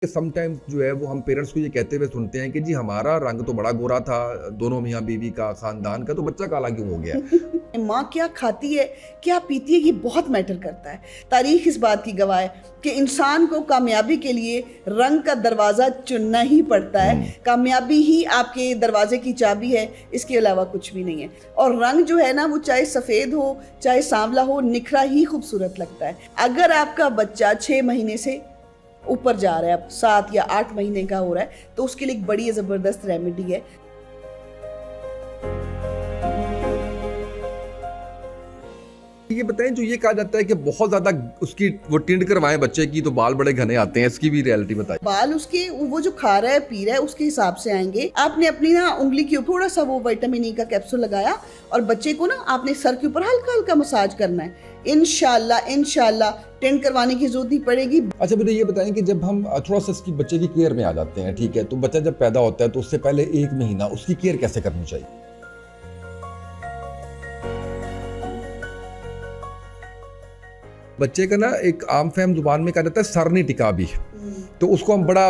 Some times جو ہے وہ ہم پیرنٹس کو یہ کہتے ہوئے سنتے ہیں کہ جی ہمارا رنگ تو بڑا گورا تھا، دونوں میاں بیوی کا، خاندان کا، تو بچہ کالا کیوں ہو گیا؟ ماں کیا کھاتی ہے، کیا پیتی ہے، یہ بہت میٹر کرتا ہے۔ تاریخ اس بات کی گواہ ہے کہ انسان کو کامیابی کے لیے رنگ کا دروازہ چننا ہی پڑتا ہے۔ کامیابی ہی آپ کے دروازے کی چابی ہے، اس کے علاوہ کچھ بھی نہیں ہے۔ اور رنگ جو ہے نا، وہ چاہے سفید ہو چاہے سانولا ہو، نکھرا ہی خوبصورت لگتا ہے۔ اگر آپ کا بچہ 6 مہینے سے اوپر جا رہا ہے، اب 7 یا 8 مہینے کا ہو رہا ہے، تو اس کے لیے ایک بڑی زبردست ریمیڈی ہے۔ یہ بتائیں، جو یہ کہا جاتا ہے کہ بہت زیادہ اس کی وہ ٹینڈ کروائیں بچے کی تو بال بڑے گھنے آتے ہیں، اس کی بھی ریئلٹی بتائیں۔ بال اس کے وہ جو کھا رہا ہے پی رہا ہے اس کے حساب سے آئیں گے۔ آپ نے اپنی نا انگلی کے اوپر تھوڑا سا وہ وٹامن ای کا کیپسول لگایا اور بچے کو نا آپ نے سر کے اوپر ہلکا ہلکا مساج کرنا ہے۔ انشاءاللہ ٹینڈ کروانے کی ضرورت نہیں پڑے گی۔ اچھا مجھے یہ بتائیں کہ جب ہم تھوڑا سا اس کی بچے کی کیئر میں آ جاتے ہیں، ٹھیک ہے، تو بچہ جب پیدا ہوتا ہے تو اس سے پہلے 1 مہینہ اس کی کیئر کیسے کرنی چاہیے؟ بچے کا نا ایک عام فہم زبان میں کہا جاتا ہے سر نہیں ٹکا بھی، تو اس کو ہم بڑا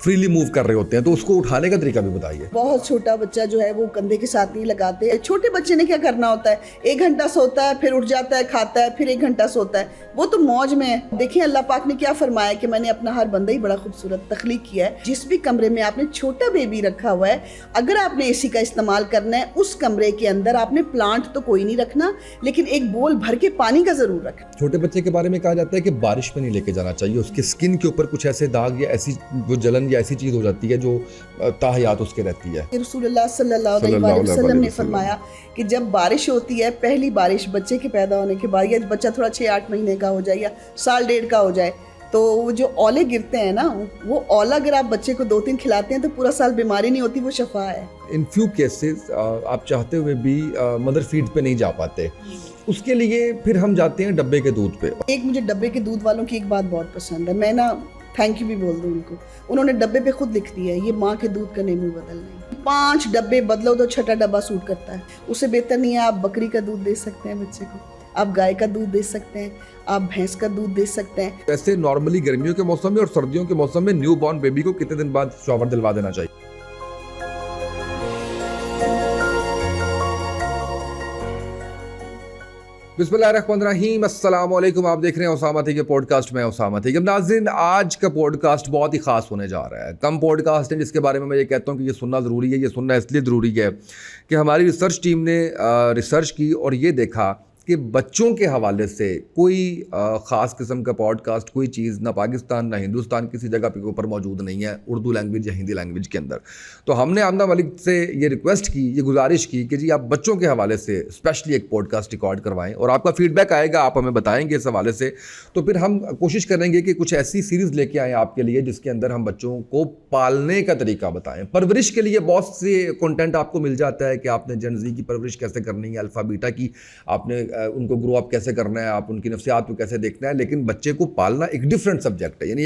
فریلی موو کر رہے ہوتے ہیں، تو اس کو اٹھانے کا طریقہ بھی بتائیے۔ بہت چھوٹا بچہ جو ہے وہ کندھے کے ساتھ نہیں لگاتے۔ چھوٹے بچے نے کیا کرنا ہوتا ہے، 1 گھنٹہ سوتا ہے، پھر اٹھ جاتا ہے، کھاتا ہے، پھر 1 گھنٹہ سوتا ہے، وہ تو موج میں ہے۔ دیکھیں اللہ پاک نے کیا فرمایا کہ میں نے اپنا ہر بندہ ہی بڑا خوبصورت تخلیق کیا ہے۔ جس بھی کمرے میں آپ نے چھوٹا بیبی رکھا ہوا ہے، اگر آپ نے اے سی کا استعمال کرنا ہے، اس کمرے کے اندر آپ نے پلانٹ تو کوئی نہیں رکھنا، لیکن ایک بول بھر کے پانی کا ضرور رکھنا۔ چھوٹے بچے کے بارے میں کہا جاتا ہے کہ بارش میں نہیں لے کے جانا چاہیے، اس کے سکن کے اوپر کچھ ایسے داغ یا ایسی وہ جلن یا ایسی چیز ہو جاتی ہے جو تاحیات اس کے رہتی ہے۔ رسول اللہ صلی اللہ علیہ وسلم نے فرمایا کہ جب بارش ہوتی ہے، پہلی بارش بچے کے پیدا ہونے کے بعد، یا بچہ تھوڑا 6-8 مہینے کا ہو جائے یا 1.5 کا ہو جائے، تو وہ جو اولے گرتے ہیں نا، وہ اولا اگر آپ بچے کو 2-3 کھلاتے ہیں تو پورا سال بیماری نہیں ہوتی، وہ شفا ہے۔ ان فیو کیسز آپ چاہتے ہوئے بھی مدر فیڈ پہ نہیں جا پاتے، اس کے لیے پھر ہم جاتے ہیں ڈبے کے دودھ پہ۔ ایک مجھے ڈبے کے دودھ والوں کی ایک بات بہت پسند ہے، میں نا تھینک یو بھی بول دوں ان کو۔ انہوں نے ڈبے پہ خود لکھ دیا ہے یہ ماں کے دودھ کا نیمو بدل نہیں۔ 5 ڈبے بدلو تو 6واں ڈبہ سوٹ کرتا ہے۔ اس سے بہتر نہیں ہے آپ بکری کا دودھ دے سکتے ہیں بچے کو، آپ گائے کا دودھ دے سکتے ہیں، آپ بھینس کا دودھ دے سکتے ہیں۔ ویسے نارملی گرمیوں کے موسم میں اور سردیوں کے موسم میں نیو بورن بیبی کو کتنے دن بعد شاور دلوا دینا چاہیے؟ بسم اللہ الرحمن الرحیم، السلام علیکم، آپ دیکھ رہے ہیں اسامہ تھیک کے پوڈ کاسٹ میں اسامہ تھیک۔ ناظرین، آج کا پوڈ کاسٹ بہت ہی خاص ہونے جا رہا ہے۔ کم پوڈ کاسٹ ہیں جس کے بارے میں یہ کہتا ہوں کہ یہ سننا ضروری ہے۔ یہ سننا اس لیے ضروری ہے کہ ہماری ریسرچ ٹیم نے ریسرچ کی اور یہ دیکھا کہ بچوں کے حوالے سے کوئی خاص قسم کا پوڈ کاسٹ، کوئی چیز نہ پاکستان نہ ہندوستان کسی جگہ پہ اوپر موجود نہیں ہے اردو لینگویج یا ہندی لینگویج کے اندر۔ تو ہم نے آمنہ ملک سے یہ ریکویسٹ کی، یہ گزارش کی کہ جی آپ بچوں کے حوالے سے اسپیشلی ایک پوڈ کاسٹ ریکارڈ کروائیں، اور آپ کا فیڈ بیک آئے گا، آپ ہمیں بتائیں گے اس حوالے سے۔ تو پھر ہم کوشش کریں گے کہ کچھ ایسی سیریز لے کے آئیں آپ کے لیے جس کے اندر ہم بچوں کو پالنے کا طریقہ بتائیں۔ پرورش کے لیے بہت سے کنٹینٹ آپ کو مل جاتا ہے کہ آپ نے جن زی کی پرورش کیسے کرنی ہے، الفا بیٹا کی آپ نے ان کو گرو اپ کیسے کرنا ہے، آپ ان کی نفسیات کو کیسے دیکھنا ہے، لیکن بچے کو پالنا ایک ڈفرینٹ سبجیکٹ ہے۔ یعنی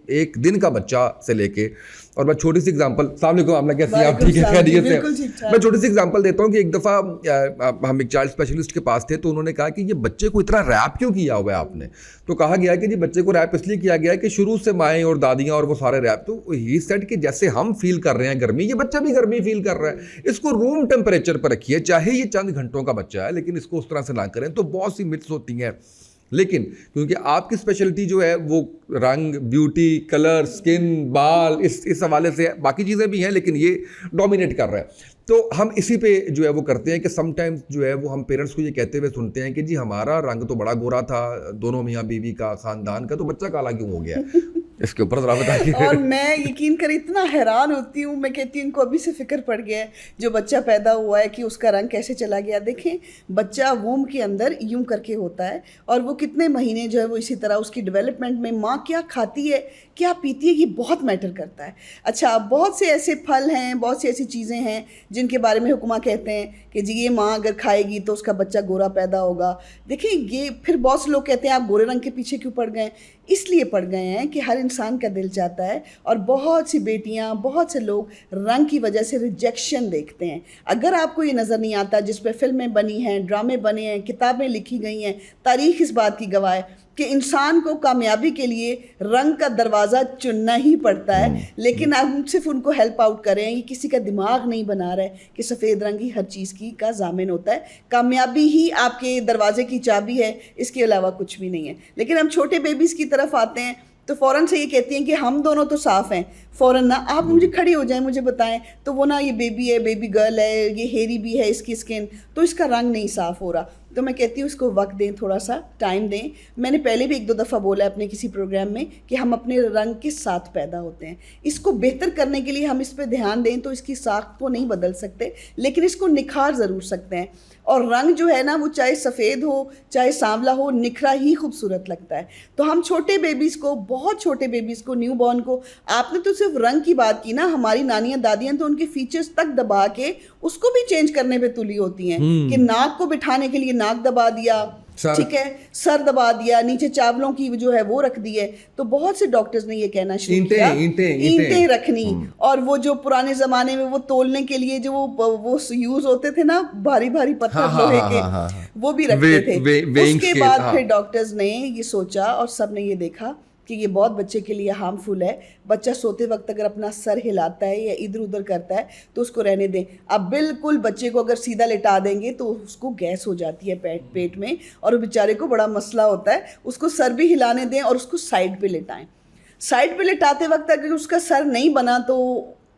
ایک دن کا بچہ سے لے کے، اور میں چھوٹی سی ایگزامپل، السلام علیکم عاملہ، کیسی ہیں آپ؟ ٹھیک ہے، خیریت سے؟ میں چھوٹی سی ایگزامپل دیتا ہوں کہ ایک دفعہ ہم ایک چائلڈ اسپیشلسٹ کے پاس تھے، تو انہوں نے کہا کہ یہ بچے کو اتنا ریپ کیوں کیا ہوا ہے آپ نے؟ تو کہا گیا کہ جی بچے کو ریپ اس لیے کیا گیا ہے کہ شروع سے مائیں اور دادیاں اور وہ سارے ریپ، تو ہی سیڈ کہ جیسے ہم فیل کر رہے ہیں گرمی، یہ بچہ بھی گرمی فیل کر رہا ہے، اس کو روم ٹیمپریچر پر رکھیے، چاہے یہ چند گھنٹوں کا بچہ ہے، لیکن اس کو اس طرح سے نہ کریں۔ تو بہت سی متس ہوتی ہیں، لیکن کیونکہ آپ کی اسپیشلٹی جو ہے وہ رنگ، بیوٹی، کلر، سکن، بال، اس حوالے سے باقی چیزیں بھی ہیں، لیکن یہ ڈومینیٹ کر رہا ہے، تو ہم اسی پہ جو ہے وہ کرتے ہیں کہ سم ٹائمز جو ہے وہ ہم پیرنٹس کو یہ کہتے ہوئے سنتے ہیں کہ جی ہمارا رنگ تو بڑا گورا تھا، دونوں میاں بیوی کا، خاندان کا، تو بچہ کالا کیوں ہو گیا؟ اس کے اوپر ذرا بتائیے۔ اور میں یقین کریں اتنا حیران ہوتی ہوں، میں کہتی ہوں ان کو ابھی سے فکر پڑ گیا ہے جو بچہ پیدا ہوا ہے کہ اس کا رنگ کیسے چلا گیا۔ دیکھیں بچہ ووم کے اندر یوں کر کے ہوتا ہے، اور وہ کتنے مہینے جو ہے وہ اسی طرح اس کی ڈیولپمنٹ میں ماں کیا کھاتی ہے کیا پیتی ہے، یہ بہت میٹر کرتا ہے۔ اچھا، بہت سے ایسے پھل ہیں، بہت سی ایسی چیزیں ہیں جن کے بارے میں حکمہ کہتے ہیں کہ جی یہ ماں اگر کھائے گی تو اس کا بچہ گورا پیدا ہوگا۔ دیکھیں یہ پھر بہت سے لوگ کہتے ہیں آپ گورے رنگ کے پیچھے کیوں پڑ گئے؟ اس لیے پڑ گئے ہیں کہ ہر انسان کا دل چاہتا ہے، اور بہت سی بیٹیاں، بہت سے لوگ رنگ کی وجہ سے ریجیکشن دیکھتے ہیں۔ اگر آپ کو یہ نظر نہیں آتا، جس پہ فلمیں بنی ہیں، ڈرامے بنے ہیں، کتابیں لکھی گئی ہیں، تاریخ اس بات کی گواہ ہے کہ انسان کو کامیابی کے لیے رنگ کا دروازہ چننا ہی پڑتا ہے, لیکن آپ صرف ان کو ہیلپ آؤٹ کریں. یہ کسی کا دماغ نہیں بنا رہا ہے کہ سفید رنگ ہی ہر چیز کی کا ضامن ہوتا ہے. کامیابی ہی آپ کے دروازے کی چابی ہے, اس کے علاوہ کچھ بھی نہیں ہے. لیکن ہم چھوٹے بیبیز کی طرف آتے ہیں تو فوراً سے یہ کہتی ہیں کہ ہم دونوں تو صاف ہیں, فوراً نا آپ مجھے کھڑی ہو جائیں, مجھے بتائیں تو وہ نا یہ بیبی ہے, بیبی گرل ہے, یہ ہیری بھی ہے اس کی اسکن, تو اس کا رنگ نہیں صاف ہو رہا. تو میں کہتی ہوں اس کو وقت دیں, تھوڑا سا ٹائم دیں. میں نے پہلے بھی 1-2 دفعہ بولا ہے اپنے کسی پروگرام میں کہ ہم اپنے رنگ کے ساتھ پیدا ہوتے ہیں. اس کو بہتر کرنے کے لیے ہم اس پہ دھیان دیں تو اس کی ساخت کو نہیں بدل سکتے, لیکن اس کو نکھار ضرور سکتے ہیں. اور رنگ جو ہے نا وہ چاہے سفید ہو چاہے سانولا ہو, نکھرا ہی خوبصورت لگتا ہے. تو ہم چھوٹے بیبیز کو, بہت چھوٹے بیبیز کو, نیو بورن کو, آپ نے تو صرف رنگ کی بات کی نا, ہماری نانیاں دادیاں تو ان کے فیچرز تک دبا کے اس کو بھی چینج کرنے پہ تلی ہوتی ہیں کہ ناک کو بٹھانے کے لیے ناک دبا دیا, ٹھیک ہے, سر دبا دیا, نیچے چاولوں کی جو ہے وہ رکھ دی ہے. تو بہت سے ڈاکٹرز نے یہ کہنا شروع کیا اینٹیں رکھنی, اور وہ جو پرانے زمانے میں وہ تولنے کے لیے جو وہ یوز ہوتے تھے نا بھاری بھاری پتھر لوہے کے, وہ بھی رکھتے تھے. اس کے بعد پھر ڈاکٹرز نے یہ سوچا اور سب نے یہ دیکھا کہ یہ بہت بچے کے لیے ہارمفل ہے. بچہ سوتے وقت اگر اپنا سر ہلاتا ہے یا ادھر ادھر کرتا ہے تو اس کو رہنے دیں. اب بالکل بچے کو اگر سیدھا لٹا دیں گے تو اس کو گیس ہو جاتی ہے پیٹ میں, اور بیچارے کو بڑا مسئلہ ہوتا ہے. اس کو سر بھی ہلانے دیں اور اس کو سائڈ پہ لٹائیں. سائڈ پہ لٹاتے وقت اگر اس کا سر نہیں بنا تو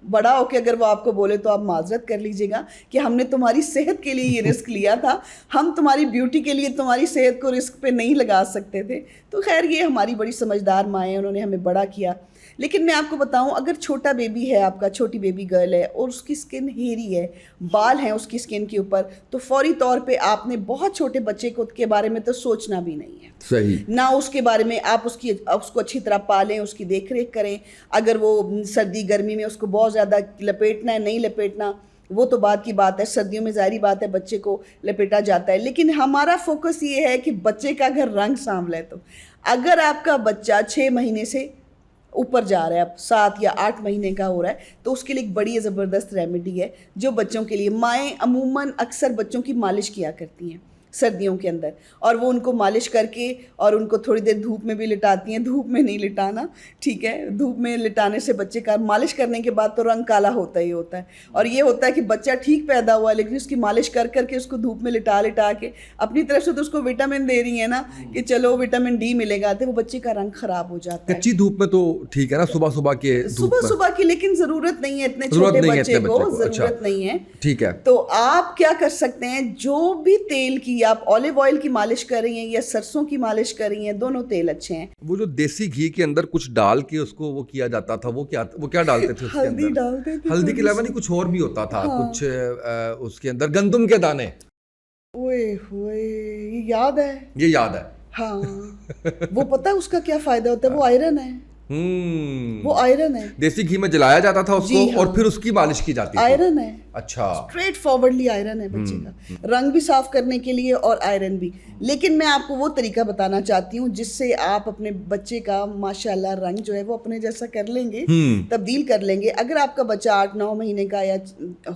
بڑا ہو کے اگر وہ آپ کو بولے تو آپ معذرت کر لیجیے گا کہ ہم نے تمہاری صحت کے لیے یہ رسک لیا تھا, ہم تمہاری بیوٹی کے لیے تمہاری صحت کو رسک پہ نہیں لگا سکتے تھے. تو خیر یہ ہماری بڑی سمجھدار مائیں ہیں, انہوں نے ہمیں بڑا کیا. لیکن میں آپ کو بتاؤں, اگر چھوٹا بیبی ہے آپ کا, چھوٹی بیبی گرل ہے اور اس کی اسکن ہیری ہے, بال ہیں اس کی اسکن کے اوپر, تو فوری طور پہ آپ نے بہت چھوٹے بچے کے بارے میں تو سوچنا بھی نہیں ہے. صحیح. نہ اس کے بارے میں آپ اس کو اچھی طرح پالیں, اس کی دیکھ ریکھ کریں. اگر وہ سردی گرمی میں اس کو بہت زیادہ لپیٹنا ہے نہیں لپیٹنا وہ تو بعد کی بات ہے, سردیوں میں ظاہری بات ہے بچے کو لپیٹا جاتا ہے. لیکن ہمارا فوکس یہ ہے کہ بچے کا اگر رنگ سانولا ہے, تو اگر آپ کا بچہ 6 مہینے سے اوپر جا رہا ہے, اب 7 یا 8 مہینے کا ہو رہا ہے, تو اس کے لیے ایک بڑی زبردست ریمیڈی ہے جو بچوں کے لیے, مائیں عموماً اکثر بچوں کی مالش کیا کرتی ہیں سردیوں کے اندر, اور وہ ان کو مالش کر کے اور ان کو تھوڑی دیر دھوپ میں بھی لٹاتی ہیں. دھوپ میں نہیں لٹانا, ٹھیک ہے, دھوپ میں لٹانے سے بچے کا مالش کرنے کے بعد تو رنگ کالا ہوتا ہی ہوتا ہے. اور یہ ہوتا ہے کہ بچہ ٹھیک پیدا ہوا ہے لیکن اس کی مالش کر کے اس کو دھوپ میں لٹا کے اپنی طرف سے تو اس کو وٹامن دے رہی ہیں نا کہ چلو وٹامن ڈی ملے گا, تو وہ بچے کا رنگ خراب ہو جاتا ہے. کچی دھوپ میں تو ٹھیک ہے نا, صبح کی, لیکن ضرورت نہیں ہے اتنے چھوٹے بچے کو, ضرورت نہیں ہے. ٹھیک ہے. تو آپ کیا کر سکتے ہیں, جو بھی تیل کی آپ اولیو آئل کی مالش کر رہی ہیں یا سرسوں کی مالش کر رہی ہیں, دونوں تیل اچھے ہیں. وہ جو دیسی گھی کے اندر کچھ ڈال کے اس کو وہ کیا جاتا تھا, وہ کیا ڈالتے تھے اس کے اندر؟ ڈالتے تھے, ہلدی کے علاوہ نہیں کچھ اور بھی ہوتا تھا, کچھ اس کے اندر گندم کے دانے. اوئے ہوئے, یہ یاد ہے. ہاں وہ پتہ ہے اس کا کیا فائدہ ہوتا ہے, وہ آئرن ہے. وہ آئرن ہے. دیسی گھی میں جلایا جاتا تھا اس کو اور پھر اس کی مالش کی جاتی تھی. آئرن ہے. اچھا, اسٹریٹ فارورڈلی آئرن ہے بچے کا, رنگ بھی صاف کرنے کے لیے اور آئرن بھی. لیکن میں آپ کو وہ طریقہ بتانا چاہتی ہوں جس سے آپ اپنے بچے کا ماشاءاللہ رنگ جو ہے وہ اپنے جیسا کر لیں گے, تبدیل کر لیں گے. اگر آپ کا بچہ 8-9 مہینے کا یا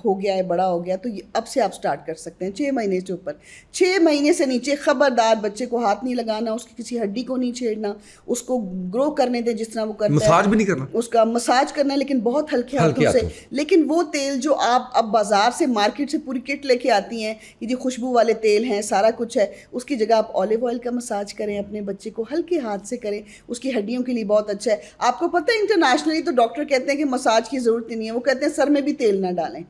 ہو گیا ہے, بڑا ہو گیا, تو اب سے آپ سٹارٹ کر سکتے ہیں 6 مہینے سے اوپر. 6 مہینے سے نیچے خبردار بچے کو ہاتھ نہیں لگانا, اس کی کسی ہڈی کو نہیں چھیڑنا, اس کو گرو کرنے دیں جس طرح وہ کرتا ہے. مساج بھی نہیں کرنا, اس کا مساج کرنا ہے لیکن بہت ہلکے ہاتھوں سے. لیکن وہ تیل جو آپ اب بازار سے مارکیٹ سے پوری کٹ لے کے آتی ہیں, یہ جو خوشبو والے تیل ہیں سارا کچھ ہے, اس کی جگہ آپ اولیو آئل کا مساج کریں, اپنے بچے کو ہلکے ہاتھ سے کریں, اس کی ہڈیوں کے لیے بہت اچھا ہے. آپ کو پتہ ہے انٹرنیشنلی تو ڈاکٹر کہتے ہیں کہ مساج کی ضرورت نہیں ہے, وہ کہتے ہیں سر میں بھی تیل نہ ڈالیں.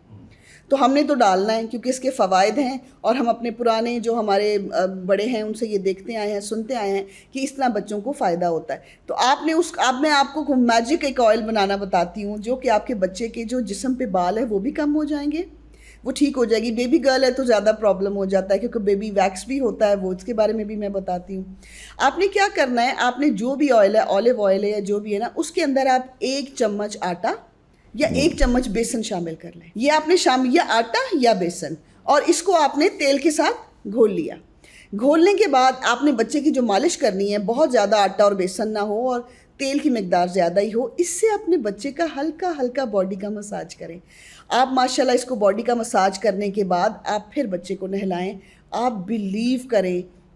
تو ہم نے تو ڈالنا ہے کیونکہ اس کے فوائد ہیں, اور ہم اپنے پرانے جو ہمارے بڑے ہیں ان سے یہ دیکھتے آئے ہیں, سنتے آئے ہیں کہ اس طرح بچوں کو فائدہ ہوتا ہے. تو اب میں آپ کو میجک ایک آئل بنانا بتاتی ہوں جو کہ آپ کے بچے کے جو جسم پہ بال ہے وہ بھی کم ہو جائیں گے, وہ ٹھیک ہو جائے گی. بیبی گرل ہے تو زیادہ پرابلم ہو جاتا ہے کیونکہ بیبی ویکس بھی ہوتا ہے, وہ اس کے بارے میں بھی میں بتاتی ہوں. آپ نے کیا کرنا ہے, آپ نے جو بھی آئل ہے, اولیو آئل ہے یا جو بھی ہے نا, اس کے اندر آپ 1 چمچ آٹا یا 1 چمچ بیسن شامل کر لیں. یہ آپ نے یا آٹا یا بیسن, اور اس کو آپ نے تیل کے ساتھ گھول لیا. گھولنے کے بعد آپ نے بچے کی جو مالش کرنی ہے, بہت زیادہ آٹا اور بیسن نہ ہو اور تیل کی مقدار زیادہ ہی ہو, اس سے اپنے بچے کا ہلکا ہلکا باڈی کا مساج کریں. آپ ماشاءاللہ اس کو باڈی کا مساج کرنے کے بعد آپ پھر بچے کو نہلائیں. آپ بلیو کریں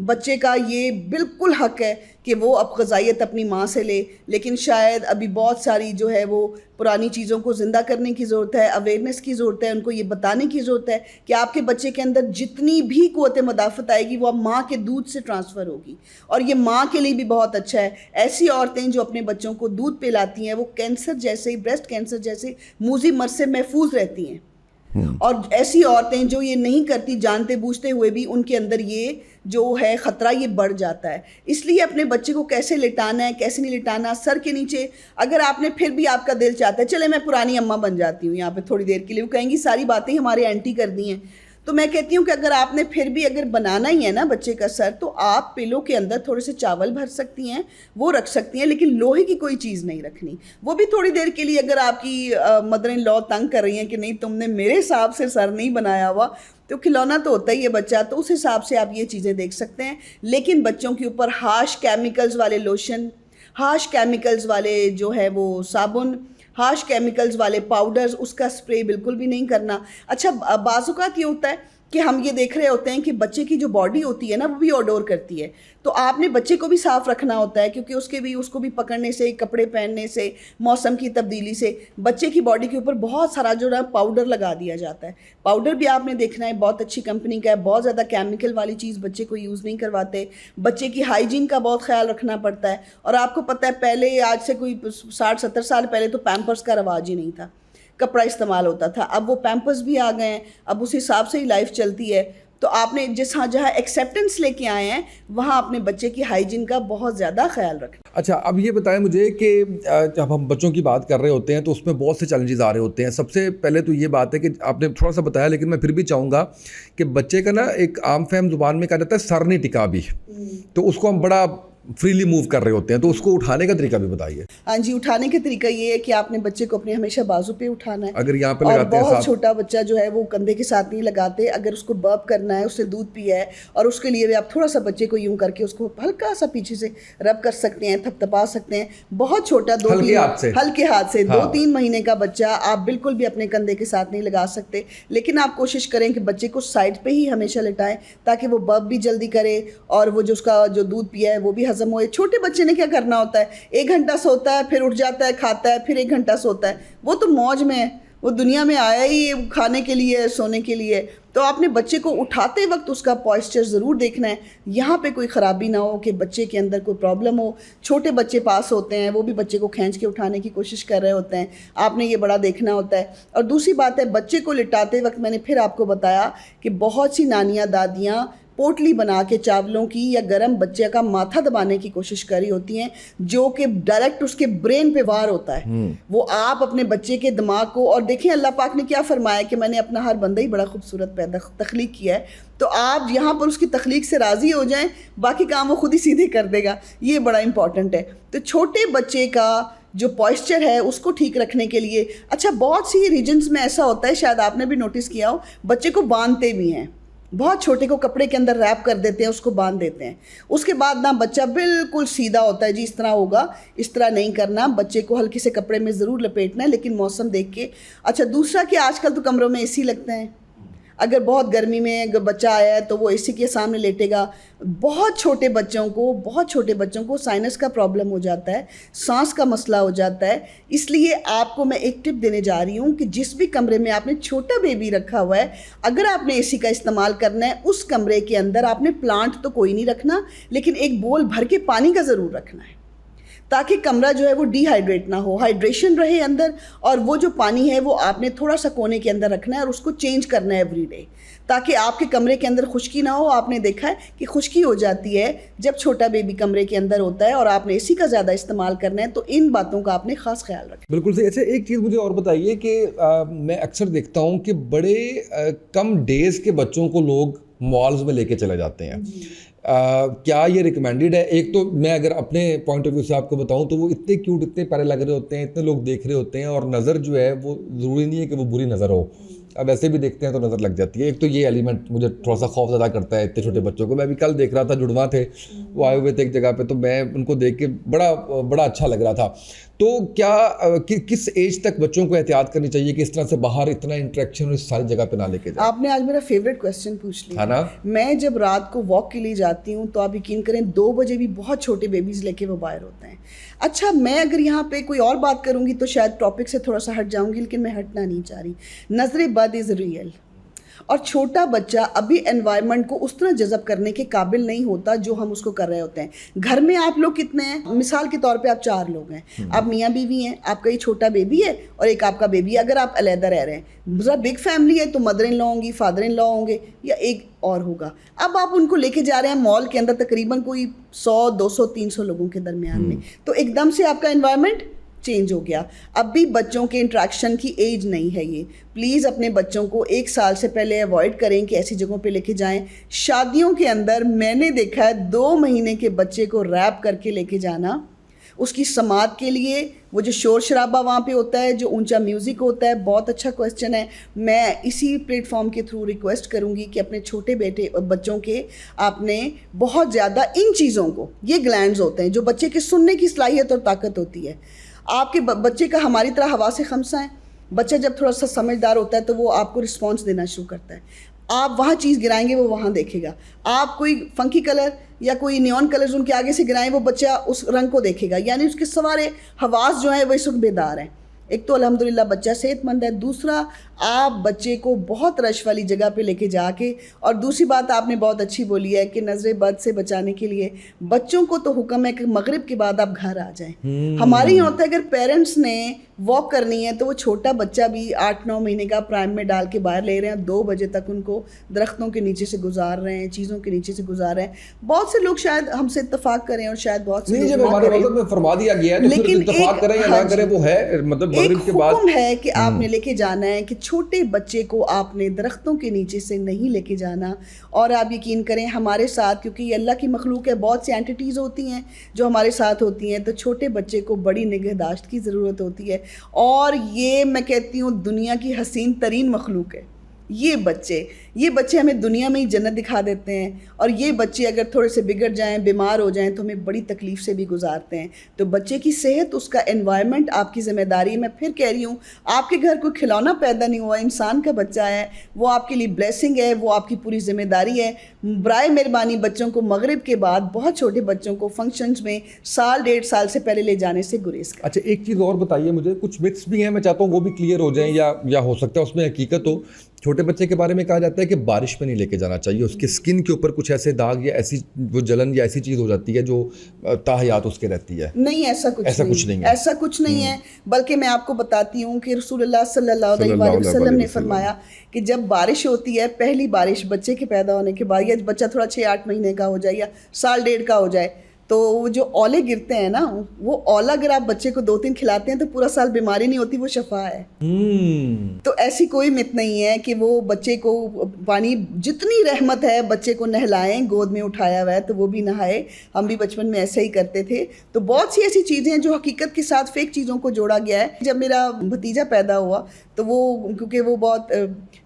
بچے کا یہ بالکل حق ہے کہ وہ اب غذائیت اپنی ماں سے لے، لیکن شاید ابھی بہت ساری جو ہے وہ پرانی چیزوں کو زندہ کرنے کی ضرورت ہے، اویئرنیس کی ضرورت ہے، ان کو یہ بتانے کی ضرورت ہے کہ آپ کے بچے کے اندر جتنی بھی قوت مدافعت آئے گی وہ اب ماں کے دودھ سے ٹرانسفر ہوگی، اور یہ ماں کے لیے بھی بہت اچھا ہے۔ ایسی عورتیں جو اپنے بچوں کو دودھ پلاتی ہیں وہ کینسر جیسے، بریسٹ کینسر جیسے موذی مرض سے محفوظ رہتی ہیں، اور ایسی عورتیں جو یہ نہیں کرتی جانتے بوجھتے ہوئے بھی ان کے اندر یہ جو ہے خطرہ یہ بڑھ جاتا ہے۔ اس لیے اپنے بچے کو کیسے لٹانا ہے، کیسے نہیں لٹانا، سر کے نیچے اگر آپ نے پھر بھی آپ کا دل چاہتا ہے چلے میں پرانی اماں بن جاتی ہوں یہاں پہ تھوڑی دیر کے لیے، وہ کہیں گی ساری باتیں ہمارے اینٹی کر دی ہیں، تو میں کہتی ہوں کہ اگر آپ نے پھر بھی اگر بنانا ہی ہے نا بچے کا سر، تو آپ پلو کے اندر تھوڑے سے چاول بھر سکتی ہیں، وہ رکھ سکتی ہیں، لیکن لوہے کی کوئی چیز نہیں رکھنی۔ وہ بھی تھوڑی دیر کے لیے اگر آپ کی مدر ان لا تنگ کر رہی ہیں کہ نہیں تم نے میرے حساب سے سر نہیں بنایا ہوا، تو کھلونا تو ہوتا ہی ہے بچہ، تو اس حساب سے آپ یہ چیزیں دیکھ سکتے ہیں۔ لیکن بچوں کے اوپر ہارش کیمیکلز والے لوشن، ہارش کیمیکلز والے جو ہے وہ صابن، ہارش کیمیکلز والے پاؤڈرز، اس کا سپرے بالکل بھی نہیں کرنا۔ اچھا بعض اوقات یہ ہوتا ہے کہ ہم یہ دیکھ رہے ہوتے ہیں کہ بچے کی جو باڈی ہوتی ہے نا وہ بھی اوڈور کرتی ہے، تو آپ نے بچے کو بھی صاف رکھنا ہوتا ہے، کیونکہ اس کو بھی پکڑنے سے، کپڑے پہننے سے، موسم کی تبدیلی سے بچے کی باڈی کے اوپر بہت سارا جو ہے پاؤڈر لگا دیا جاتا ہے۔ پاؤڈر بھی آپ نے دیکھنا ہے بہت اچھی کمپنی کا ہے، بہت زیادہ کیمیکل والی چیز بچے کو یوز نہیں کرواتے۔ بچے کی ہائیجین کا بہت خیال رکھنا پڑتا ہے، اور آپ کو پتہ ہے پہلے آج سے کوئی 60-70 سال پہلے تو پیمپرس کا رواج ہی نہیں تھا، کپڑا استعمال ہوتا تھا، اب وہ پیمپرس بھی آ گئے ہیں، اب اس حساب سے ہی لائف چلتی ہے۔ تو آپ نے جہاں ایکسیپٹنس لے کے آئے ہیں وہاں اپنے بچے کی ہائیجین کا بہت زیادہ خیال رکھیں۔ اچھا اب یہ بتائیں مجھے کہ جب ہم بچوں کی بات کر رہے ہوتے ہیں تو اس میں بہت سے چیلنجز آ رہے ہوتے ہیں۔ سب سے پہلے تو یہ بات ہے کہ آپ نے تھوڑا سا بتایا، لیکن میں پھر بھی چاہوں گا کہ بچے کا نا ایک عام فہم زبان میں کہا جاتا ہے سر نہیں ٹکا بھی، تو اس کو ہم بڑا فریلی موو کر رہے ہوتے ہیں، تو اس کو اٹھانے کا طریقہ بھی بتائیے۔ ہاں جی، اٹھانے کا طریقہ یہ ہے کہ آپ نے بچے کو اپنے ہمیشہ بازو پہ اٹھانا ہے، اگر یہاں پہ اور لگاتے ہیں بہت چھوٹا بچہ جو ہے وہ کندھے کے ساتھ نہیں لگاتے، اگر اس کو برپ کرنا ہے، اس سے دودھ پیا ہے، اور اس کے لیے بھی آپ تھوڑا سا بچے کو یوں کر کے اس کو ہلکا سا پیچھے سے رب کر سکتے ہیں، تھپتھپا سکتے ہیں۔ بہت چھوٹا ہلکے ہاتھ سے 2-3 مہینے کا بچہ آپ بالکل بھی اپنے کندھے کے ساتھ نہیں لگا سکتے، لیکن آپ کوشش کریں کہ بچے کو سائڈ پہ ہی ہمیشہ لٹائیں تاکہ وہ برپ بھی جلدی کرے، اور وہ جو اس کا جو دودھ پیا ہے وہ بھی ہضم ہوئے۔ چھوٹے بچے نے کیا کرنا ہوتا ہے، 1 گھنٹہ سوتا ہے، پھر اٹھ جاتا ہے، کھاتا ہے، پھر 1 گھنٹہ سوتا ہے، وہ تو موج میں ہے، وہ دنیا میں آیا ہی کھانے کے لیے، سونے کے لیے۔ تو آپ نے بچے کو اٹھاتے وقت اس کا پوائسچر ضرور دیکھنا ہے، یہاں پہ کوئی خرابی نہ ہو کہ بچے کے اندر کوئی پرابلم ہو۔ چھوٹے بچے پاس ہوتے ہیں، وہ بھی بچے کو کھینچ کے اٹھانے کی کوشش کر رہے ہوتے ہیں، آپ نے یہ بڑا دیکھنا ہوتا ہے۔ اور دوسری بات ہے بچے کو لٹاتے وقت میں نے پھر آپ کو بتایا کہ بہت سی نانیاں دادیاں پوٹلی بنا کے چاولوں کی یا گرم بچے کا ماتھا دبانے کی کوشش کر رہی ہوتی ہیں، جو کہ ڈائریکٹ اس کے برین پہ وار ہوتا ہے۔ وہ آپ اپنے بچے کے دماغ کو، اور دیکھیں اللہ پاک نے کیا فرمایا کہ میں نے اپنا ہر بندہ ہی بڑا خوبصورت تخلیق کیا ہے، تو آپ یہاں پر اس کی تخلیق سے راضی ہو جائیں، باقی کام وہ خود ہی سیدھے کر دے گا، یہ بڑا امپورٹنٹ ہے۔ تو چھوٹے بچے کا جو پوائسچر ہے اس کو ٹھیک رکھنے کے لیے، اچھا بہت سی ریجنز میں ایسا ہوتا ہے، شاید آپ نے بھی نوٹس کیا ہو، بچے کو باندھتے بھی ہیں، بہت چھوٹے کو کپڑے کے اندر ریپ کر دیتے ہیں، اس کو باندھ دیتے ہیں، اس کے بعد نا بچہ بالکل سیدھا ہوتا ہے، جی اس طرح ہوگا، اس طرح نہیں کرنا، بچے کو ہلکے سے کپڑے میں ضرور لپیٹنا ہے، لیکن موسم دیکھ کے۔ اچھا دوسرا کہ آج کل تو کمروں میں اے سی لگتے ہیں، اگر بہت گرمی میں اگر بچہ آیا ہے تو وہ اے سی کے سامنے لیٹے گا۔ بہت چھوٹے بچوں کو سائنس کا پرابلم ہو جاتا ہے، سانس کا مسئلہ ہو جاتا ہے، اس لیے آپ کو میں ایک ٹپ دینے جا رہی ہوں کہ جس بھی کمرے میں آپ نے چھوٹا بیبی رکھا ہوا ہے، اگر آپ نے اے سی کا استعمال کرنا ہے، اس کمرے کے اندر آپ نے پلانٹ تو کوئی نہیں رکھنا، لیکن ایک بول بھر کے پانی کا ضرور رکھنا ہے، تاکہ کمرہ جو ہے وہ ڈی ہائیڈریٹ نہ ہو، ہائیڈریشن رہے اندر، اور وہ جو پانی ہے وہ آپ نے تھوڑا سا کونے کے اندر رکھنا ہے اور اس کو چینج کرنا ہے ایوری ڈے، تاکہ آپ کے کمرے کے اندر خشکی نہ ہو۔ آپ نے دیکھا ہے کہ خشکی ہو جاتی ہے جب چھوٹا بیبی کمرے کے اندر ہوتا ہے اور آپ نے اے سی کا زیادہ استعمال کرنا ہے، تو ان باتوں کا آپ نے خاص خیال رکھنا۔ بالکل صحیح۔ اچھا ایک چیز مجھے اور بتائیے کہ میں اکثر دیکھتا ہوں کہ بڑے کم ڈیز کے بچوں کو لوگ مالز میں لے کے چلے جاتے ہیں، کیا یہ ریکمینڈیڈ ہے؟ ایک تو میں اگر اپنے پوائنٹ آف ویو سے آپ کو بتاؤں تو وہ اتنے کیوٹ، اتنے پیارے لگ رہے ہوتے ہیں، اتنے لوگ دیکھ رہے ہوتے ہیں، اور نظر جو ہے وہ ضروری نہیں ہے کہ وہ بری نظر ہو، اب ایسے بھی دیکھتے ہیں تو نظر لگ جاتی ہے۔ ایک تو یہ ایلیمنٹ مجھے تھوڑا سا خوف زدہ کرتا ہے اتنے چھوٹے بچوں کو۔ میں ابھی کل دیکھ رہا تھا، جڑواں تھے، وہ آئے ہوئے تھے ایک جگہ پہ، تو میں ان کو دیکھ کے بڑا اچھا لگ رہا تھا۔ تو کیا کس ایج تک بچوں کو احتیاط کرنی چاہیے کہ اس طرح سے باہر اتنا انٹریکشن اس ساری جگہ پہ نہ لے کے جائیں؟ آپ نے آج میرا فیوریٹ کویسچن پوچھ لیا ہے نا۔ میں جب رات کو واک کے لیے جاتی جاتی ہوں تو آپ یقین کریں 2 بجے بھی بہت چھوٹے بیبیز لے کے وہ باہر ہوتے ہیں. اچھا میں اگر یہاں پہ کوئی اور بات کروں گی تو شاید ٹاپک سے تھوڑا سا ہٹ جاؤں گی, لیکن میں ہٹنا نہیں چاہ رہی. نظر بد از ریئل, اور چھوٹا بچہ ابھی انوائرمنٹ کو اس طرح جذب کرنے کے قابل نہیں ہوتا جو ہم اس کو کر رہے ہوتے ہیں. گھر میں آپ لوگ کتنے ہیں؟ مثال کے طور پہ آپ 4 لوگ ہیں, آپ میاں بیوی ہیں, آپ کا یہ چھوٹا بیبی ہے اور ایک آپ کا بیبی ہے. اگر آپ علیحدہ رہ رہے ہیں, ذرا بگ فیملی ہے تو مدر ان لا ہوں گی, فادر ان لا ہوں گے, یا ایک اور ہوگا. اب آپ ان کو لے کے جا رہے ہیں مال کے اندر تقریباً کوئی 100 200 300 لوگوں کے درمیان میں, تو ایک دم سے آپ کا انوائرمنٹ چینج ہو گیا. اب بھی بچوں کے انٹریکشن کی ایج نہیں ہے یہ. پلیز اپنے بچوں کو 1 سال سے پہلے ایوائڈ کریں کہ ایسی جگہوں پہ لے کے جائیں. شادیوں کے اندر میں نے دیکھا ہے 2 مہینے کے بچے کو ریپ کر کے لے کے جانا, اس کی سماعت کے لیے. وہ جو شور شرابہ وہاں پہ ہوتا ہے, جو اونچا میوزک ہوتا ہے. بہت اچھا کویسچن ہے. میں اسی پلیٹ فارم کے تھرو ریکویسٹ کروں گی کہ اپنے چھوٹے بچوں کے آپ نے بہت زیادہ ان چیزوں کو, یہ گلینڈز ہوتے ہیں جو بچے کے سننے کی صلاحیت اور طاقت ہوتی ہے. آپ کے بچے کا ہماری طرح حواس خمسہ ہے. بچہ جب تھوڑا سا سمجھدار ہوتا ہے تو وہ آپ کو رسپانس دینا شروع کرتا ہے. آپ وہاں چیز گرائیں گے وہ وہاں دیکھے گا. آپ کوئی فنکی کلر یا کوئی نیون کلرز ان کے آگے سے گرائیں, وہ بچہ اس رنگ کو دیکھے گا. یعنی اس کے سارے حواس جو ہیں وہ اس وقت بیدار ہیں. ایک تو الحمدللہ بچہ صحت مند ہے, دوسرا آپ بچے کو بہت رش والی جگہ پہ لے کے جا کے, اور دوسری بات آپ نے بہت اچھی بولی ہے کہ نظر بد سے بچانے کے لیے بچوں کو تو حکم ہے کہ مغرب کے بعد آپ گھر آ جائیں. ہمارے یہاں ہوتا ہے اگر پیرنٹس نے واک کرنی ہے تو وہ چھوٹا بچہ بھی 8-9 مہینے کا پرائم میں ڈال کے باہر لے رہے ہیں, 2 بجے تک ان کو درختوں کے نیچے سے گزار رہے ہیں, چیزوں کے نیچے سے گزار رہے ہیں. بہت سے لوگ شاید ہم سے اتفاق کریں اور شاید بہت سے جب ہمارے مطلب میں فرما دیا گیا ہے تو پھر اتفاق کریں یا نہ کریں وہ ہے مطلب مغرب کے بعد. حکم ہے کہ آپ نے لے کے جانا ہے کہ چھوٹے بچے کو آپ نے درختوں کے نیچے سے نہیں لے کے جانا. اور آپ یقین کریں ہمارے ساتھ, کیونکہ یہ اللہ کی مخلوق ہے, بہت سی اینٹیز ہوتی ہیں جو ہمارے ساتھ ہوتی ہیں, تو چھوٹے بچے کو بڑی نگہداشت کی ضرورت ہوتی ہے. اور یہ میں کہتی ہوں دنیا کی حسین ترین مخلوق ہے. یہ بچے ہمیں دنیا میں ہی جنت دکھا دیتے ہیں, اور یہ بچے اگر تھوڑے سے بگڑ جائیں, بیمار ہو جائیں تو ہمیں بڑی تکلیف سے بھی گزارتے ہیں. تو بچے کی صحت, اس کا انوائرمنٹ آپ کی ذمہ داری ہے. میں پھر کہہ رہی ہوں, آپ کے گھر کوئی کھلونا پیدا نہیں ہوا, انسان کا بچہ ہے, وہ آپ کے لیے بلیسنگ ہے, وہ آپ کی پوری ذمہ داری ہے. برائے مہربانی بچوں کو مغرب کے بعد, بہت چھوٹے بچوں کو فنکشنز میں 1.5 سال سے پہلے لے جانے سے گریز کریں. اچھا ایک چیز اور بتائیے مجھے, کچھ متس بھی ہیں, میں چاہتا ہوں وہ بھی کلیئر ہو جائیں یا ہو سکتا ہے اس میں حقیقت ہو. چھوٹے بچے کے بارے میں کہا جاتا ہے کہ بارش میں نہیں لے کے جانا چاہیے, اس کے اسکن کے اوپر کچھ ایسے داغ یا ایسی وہ جلن یا ایسی چیز ہو جاتی ہے جو تاحیات اس کے رہتی ہے. نہیں, ایسا کچھ نہیں ہے. بلکہ میں آپ کو بتاتی ہوں کہ رسول اللہ صلی اللہ علیہ وسلم نے فرمایا کہ جب بارش ہوتی ہے, پہلی بارش بچے کے پیدا ہونے کے بعد, یا بچہ تھوڑا 6-8 مہینے کا ہو جائے یا 1.5 کا ہو جائے, تو وہ جو اولے گرتے ہیں نا, وہ اولا اگر آپ بچے کو 2-3 کھلاتے ہیں تو پورا سال بیماری نہیں ہوتی, وہ شفا ہے. تو ایسی کوئی مت نہیں ہے کہ وہ بچے کو پانی, جتنی رحمت ہے بچے کو نہلائیں, گود میں اٹھایا ہوا ہے تو وہ بھی نہائے. ہم بھی بچپن میں ایسا ہی کرتے تھے. تو بہت سی ایسی چیزیں ہیں جو حقیقت کے ساتھ فیک چیزوں کو جوڑا گیا ہے. جب میرا بھتیجا پیدا ہوا تو وہ, کیونکہ وہ بہت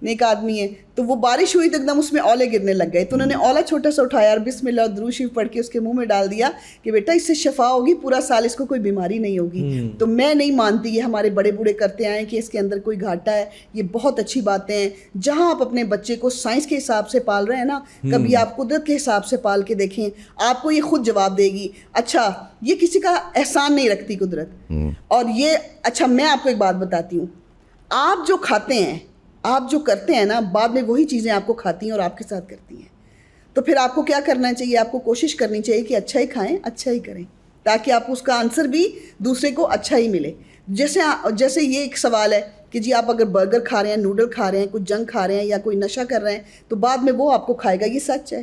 نیک آدمی ہے, تو وہ بارش ہوئی تو ایک دم اس میں اولے گرنے لگ گئے. تو انہوں نے اولا چھوٹا سا اٹھایا اور بسم اللہ درود شریف پڑھ کے اس کے منہ میں ڈال دیا کہ بیٹا اس سے شفا ہوگی, پورا سال اس کو کوئی بیماری نہیں ہوگی. تو میں نہیں مانتی یہ ہمارے بڑے بوڑھے کرتے آئے کہ اس کے اندر کوئی گھاٹا ہے. یہ بہت اچھی باتیں ہیں. جہاں آپ اپنے بچے کو سائنس کے حساب سے پال رہے ہیں نا, کبھی آپ قدرت کے حساب سے پال کے دیکھیں, آپ کو یہ خود جواب دے گی. اچھا یہ کسی کا احسان نہیں رکھتی قدرت. اور یہ اچھا میں آپ کو ایک بات بتاتی ہوں, آپ جو کھاتے ہیں, آپ جو کرتے ہیں نا, بعد میں وہی چیزیں آپ کو کھاتی ہیں اور آپ کے ساتھ کرتی ہیں. تو پھر آپ کو کیا کرنا چاہیے, آپ کو کوشش کرنی چاہیے کہ اچھا ہی کھائیں, اچھا ہی کریں, تاکہ آپ اس کا آنسر بھی دوسرے کو اچھا ہی ملے. جیسے یہ ایک سوال ہے کہ جی آپ اگر برگر کھا رہے ہیں, نوڈل کھا رہے ہیں, کچھ جنک کھا رہے ہیں یا کوئی نشہ کر رہے ہیں, تو بعد میں وہ آپ کو کھائے گا, یہ سچ ہے.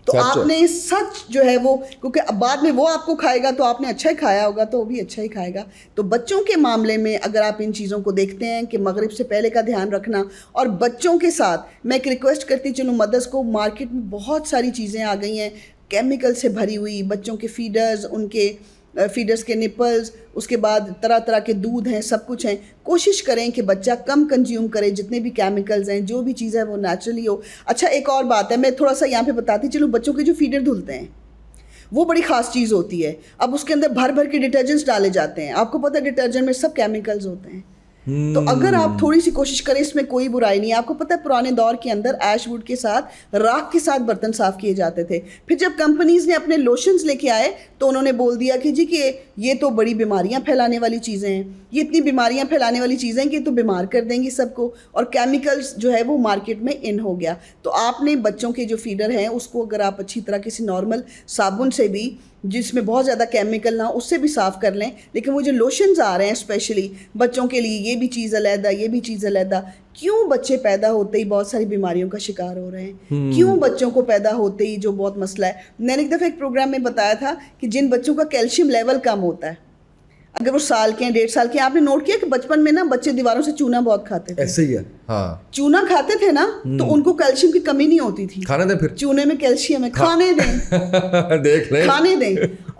تو آپ نے سچ جو ہے وہ, کیونکہ بعد میں وہ آپ کو کھائے گا تو آپ نے اچھا ہی کھایا ہوگا, تو وہ بھی اچھا ہی کھائے گا. تو بچوں کے معاملے میں اگر آپ ان چیزوں کو دیکھتے ہیں کہ مغرب سے پہلے کا دھیان رکھنا, اور بچوں کے ساتھ میں ایک ریکویسٹ کرتی چلوں مدرس کو, مارکیٹ میں بہت ساری چیزیں آ گئی ہیں کیمیکل سے بھری ہوئی, بچوں کے فیڈرز, ان کے فیڈرز کے نپلز, اس کے بعد طرح طرح کے دودھ ہیں, سب کچھ ہیں. کوشش کریں کہ بچہ کم کنزیوم کرے, جتنے بھی کیمیکلز ہیں, جو بھی چیز ہے وہ نیچرلی ہو. اچھا ایک اور بات ہے, میں تھوڑا سا یہاں پہ بتاتی چلوں, بچوں کے جو فیڈر دھلتے ہیں وہ بڑی خاص چیز ہوتی ہے. اب اس کے اندر بھر بھر کے ڈٹرجنٹس ڈالے جاتے ہیں. آپ کو پتہ ہے ڈٹرجنٹ میں سب کیمیکلز ہوتے ہیں. تو اگر آپ تھوڑی سی کوشش کریں, اس میں کوئی برائی نہیں ہے. آپ کو پتہ ہے پرانے دور کے اندر ایش ووڈ کے ساتھ راکھ کے ساتھ برتن صاف کیے جاتے تھے. پھر جب کمپنیز نے اپنے لوشنز لے کے آئے تو انہوں نے بول دیا کہ جی کہ یہ تو بڑی بیماریاں پھیلانے والی چیزیں ہیں, یہ اتنی بیماریاں پھیلانے والی چیزیں ہیں کہ تو بیمار کر دیں گی سب کو, اور کیمیکلز جو ہے وہ مارکیٹ میں ان ہو گیا. تو آپ نے بچوں کے جو فیڈر ہیں اس کو اگر آپ اچھی طرح کسی نارمل صابن سے بھی, جس میں بہت زیادہ کیمیکل نہ ہو, اس سے بھی صاف کر لیں. لیکن وہ جو لوشنز آ رہے ہیں اسپیشلی بچوں کے لیے, یہ بھی چیز علیحدہ, یہ بھی چیز علیحدہ, کیوں بچے پیدا ہوتے ہی بہت ساری بیماریوں کا شکار ہو رہے ہیں؟ کیوں بچوں کو پیدا ہوتے ہی جو بہت مسئلہ ہے. میں نے ایک دفعہ ایک پروگرام میں بتایا تھا کہ جن بچوں کا کیلشیم لیول کم ہوتا ہے, اگر وہ سال کے ہیں 1.5 سال کے, آپ نے نوٹ کیا کہ بچپن میں نا بچے دیواروں سے چونا بہت کھاتے تھے. ایسے ہی ہے, ہاں, چونا کھاتے تھے نا تو ان کو کیلشیم کی کمی نہیں ہوتی تھی. کھانے دیں, پھر چونے میں کیلشیم ہے, کھانے دیں, دیکھ لیں, کھانے دیں.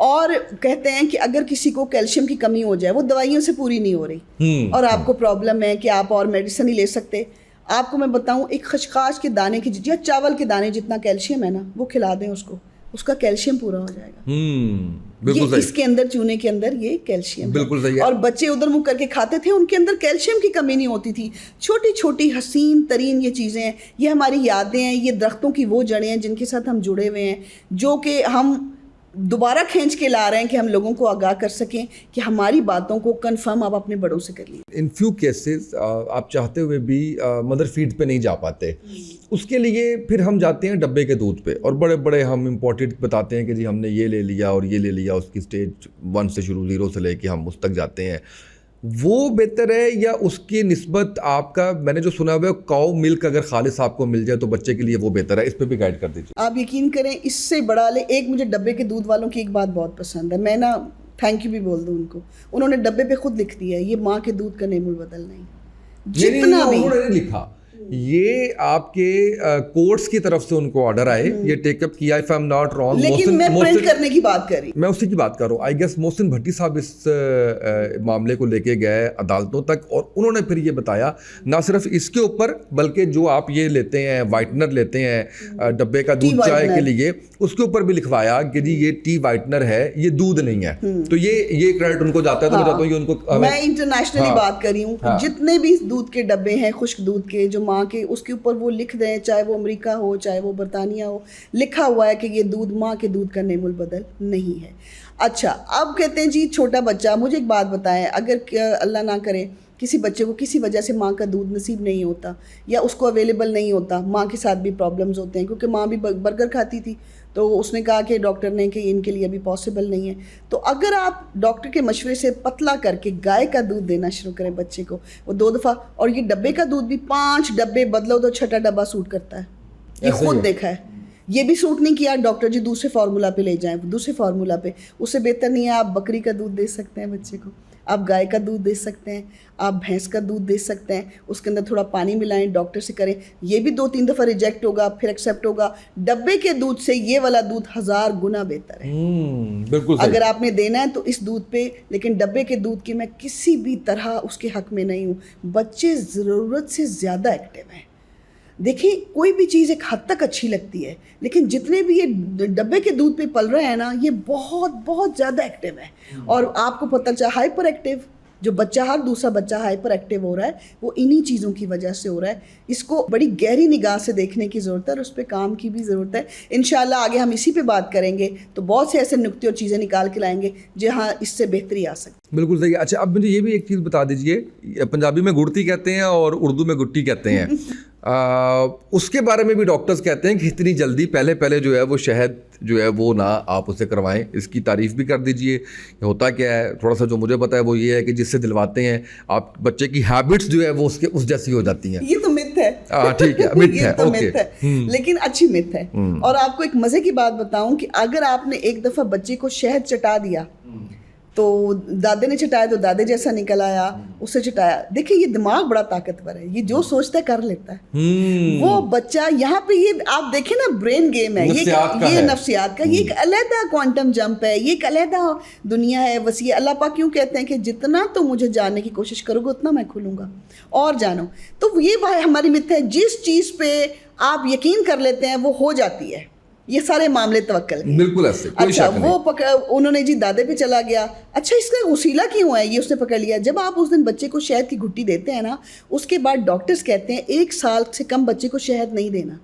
اور کہتے ہیں کہ اگر کسی کو کیلشیم کی کمی ہو جائے, وہ دوائیوں سے پوری نہیں ہو رہی اور آپ کو پرابلم ہے کہ آپ اور میڈیسن ہی لے سکتے, آپ کو میں بتاؤں ایک خشخاش کے دانے کی یا چاول کے دانے جتنا کیلشیم ہے نا, وہ کھلا دیں اس کو, اس کا کیلشیم پورا ہو جائے گا. یہ اس کے اندر, چونے کے اندر یہ کیلشیم بالکل صحیح ہے. اور بچے ادھر منہ کر کے کھاتے تھے, ان کے اندر کیلشیم کی کمی نہیں ہوتی تھی. چھوٹی چھوٹی حسین ترین یہ چیزیں ہیں, یہ ہماری یادیں ہیں, یہ درختوں کی وہ جڑیں ہیں جن کے ساتھ ہم جڑے ہوئے ہیں, جو کہ ہم دوبارہ کھینچ کے لا رہے ہیں کہ ہم لوگوں کو آگاہ کر سکیں کہ ہماری باتوں کو کنفرم آپ اپنے بڑوں سے کر لیجیے. ان فیو کیسز آپ چاہتے ہوئے بھی مدر فیڈ پہ نہیں جا پاتے, اس کے لیے پھر ہم جاتے ہیں ڈبے کے دودھ پہ, اور بڑے بڑے ہم امپورٹڈ بتاتے ہیں کہ جی ہم نے یہ لے لیا اور یہ لے لیا, اس کی اسٹیج 1 سے شروع 0 سے لے کے ہم اس تک جاتے ہیں. وہ بہتر ہے یا اس کی نسبت آپ کا, میں نے جو سنا ہوا ہے کاؤ ملک اگر خالص آپ کو مل جائے تو بچے کے لیے وہ بہتر ہے, اس پہ بھی گائیڈ کر دیجیے. آپ یقین کریں اس سے بڑا لے, ایک مجھے ڈبے کے دودھ والوں کی ایک بات بہت پسند ہے, میں نا تھینک یو بھی بول دوں ان کو, انہوں نے ڈبے پہ خود لکھ دیا ہے یہ ماں کے دودھ کا نیم البدل نہیں, جتنا بھی. انہوں نے لکھا, یہ آپ کے کورٹس کی طرف سے ان کو آرڈر آئے, یہ ٹیک اپ کیا, if I'm not wrong, لیکن میں پرنٹ کرنے کی بات کر رہی ہوں, میں اسی کی بات کر رہا ہوں. آئی گیس محسن بھٹی صاحب اس معاملے کو لے کے گئے عدالتوں تک, اور انہوں نے پھر یہ بتایا نہ صرف اس کے اوپر بلکہ جو آپ یہ لیتے ہیں وائٹنر لیتے ہیں ڈبے کا دودھ چائے کے لیے, اس کے اوپر بھی لکھوایا کہ جی یہ ٹی وائٹنر ہے, یہ دودھ نہیں ہے. تو یہ کریڈٹ ان کو جاتا ہے. تو میں چاہتا ہوں یہ ان کو, میں انٹرنیشنلی بات کر رہی ہوں, جتنے بھی دودھ کے ڈبے ہیں خشک دودھ کے جو ماں کے, اس کے اوپر وہ لکھ دیں, چاہے وہ امریکہ ہو چاہے وہ برطانیہ ہو, لکھا ہوا ہے کہ یہ دودھ ماں کے دودھ کا نیم البدل نہیں ہے. اچھا, اب کہتے ہیں جی چھوٹا بچہ, مجھے ایک بات بتائیں, اگر اللہ نہ کرے کسی بچے کو کسی وجہ سے ماں کا دودھ نصیب نہیں ہوتا یا اس کو اویلیبل نہیں ہوتا, ماں کے ساتھ بھی پرابلمز ہوتے ہیں, کیونکہ ماں بھی برگر کھاتی تھی تو اس نے کہا کہ ڈاکٹر نے کہ ان کے لیے ابھی پاسبل نہیں ہے. تو اگر آپ ڈاکٹر کے مشورے سے پتلا کر کے گائے کا دودھ دینا شروع کریں بچے کو, وہ 2 دفعہ, اور یہ ڈبے کا دودھ بھی 5 ڈبے بدلو تو 6ٹھا ڈبہ سوٹ کرتا ہے, یہ خود دیکھا ہے. یہ بھی سوٹ نہیں کیا, ڈاکٹر جی دوسرے فارمولا پہ لے جائیں, دوسرے فارمولا پہ. اس سے بہتر نہیں ہے آپ بکری کا دودھ دے سکتے ہیں بچے کو, آپ گائے کا دودھ دے سکتے ہیں, آپ بھینس کا دودھ دے سکتے ہیں, اس کے اندر تھوڑا پانی ملائیں, ڈاکٹر سے کریں. یہ بھی 2-3 دفعہ ریجیکٹ ہوگا, پھر ایکسیپٹ ہوگا. ڈبے کے دودھ سے یہ والا دودھ 1000 گنا بہتر ہے. بالکل اگر آپ نے دینا ہے تو اس دودھ پہ, لیکن ڈبے کے دودھ کی میں کسی بھی طرح اس کے حق میں نہیں ہوں. بچے ضرورت سے زیادہ ایکٹیو ہیں. دیکھیں کوئی بھی چیز ایک حد تک اچھی لگتی ہے, لیکن جتنے بھی یہ ڈبے کے دودھ پہ پل رہے ہیں نا, یہ بہت بہت زیادہ ایکٹیو ہے. اور آپ کو پتہ چلا ہائپر ایکٹیو, جو بچہ, ہر دوسرا بچہ ہائپر ایکٹیو ہو رہا ہے, وہ انہی چیزوں کی وجہ سے ہو رہا ہے. اس کو بڑی گہری نگاہ سے دیکھنے کی ضرورت ہے, اور اس پہ کام کی بھی ضرورت ہے. انشاءاللہ آگے ہم اسی پہ بات کریں گے تو بہت سے ایسے نکتے اور چیزیں نکال کے لائیں گے جہاں اس سے بہتری آ سکتی. بالکل صحیح. اچھا, اب مجھے یہ بھی ایک چیز بتا دیجئے, پنجابی میں گڑتی کہتے ہیں اور اردو میں گٹی کہتے ہیں, اس کے بارے میں بھی ڈاکٹرز کہتے ہیں کہ اتنی جلدی پہلے جو ہے وہ شہد جو ہے وہ نہ آپ اسے کروائیں. اس کی تعریف بھی کر دیجئے, ہوتا کیا ہے. تھوڑا سا جو مجھے پتا ہے وہ یہ ہے کہ جس سے دلواتے ہیں آپ, بچے کی ہیبٹس جو ہے وہ اس جیسی ہو جاتی ہیں. یہ تو مت ہے, ٹھیک ہے, مت ہے, اوکے, لیکن اچھی مت ہے. اور آپ کو ایک مزے کی بات بتاؤں کہ اگر آپ نے ایک دفعہ بچے کو شہد چٹا دیا تو دادے نے چٹایا تو دادے جیسا نکل آیا, اس سے چٹایا. دیکھیں یہ دماغ بڑا طاقتور ہے, یہ جو سوچتا ہے کر لیتا ہے. وہ بچہ یہاں پہ, یہ آپ دیکھیں نا برین گیم ہے, یہ نفسیات کا, یہ ایک علیحدہ کوانٹم جمپ ہے, یہ ایک علیحدہ دنیا ہے وسیع. اللہ پاک کیوں کہتے ہیں کہ جتنا تو مجھے جاننے کی کوشش کرو گے اتنا میں کھلوں گا اور جانو. تو یہ ہماری مت ہے, جس چیز پہ آپ یقین کر لیتے ہیں وہ ہو جاتی ہے. یہ سارے معاملے توکل کے. بالکل ایسے کوئی اچھا شک نہیں. وہ انہوں نے جی دادے پہ چلا گیا, اچھا اس کا غسیلہ کیوں ہے, یہ اس نے پکڑ لیا. جب آپ اس دن بچے کو شہد کی گھٹی دیتے ہیں نا, اس کے بعد ڈاکٹرز کہتے ہیں 1 سال سے کم بچے کو شہد نہیں دینا.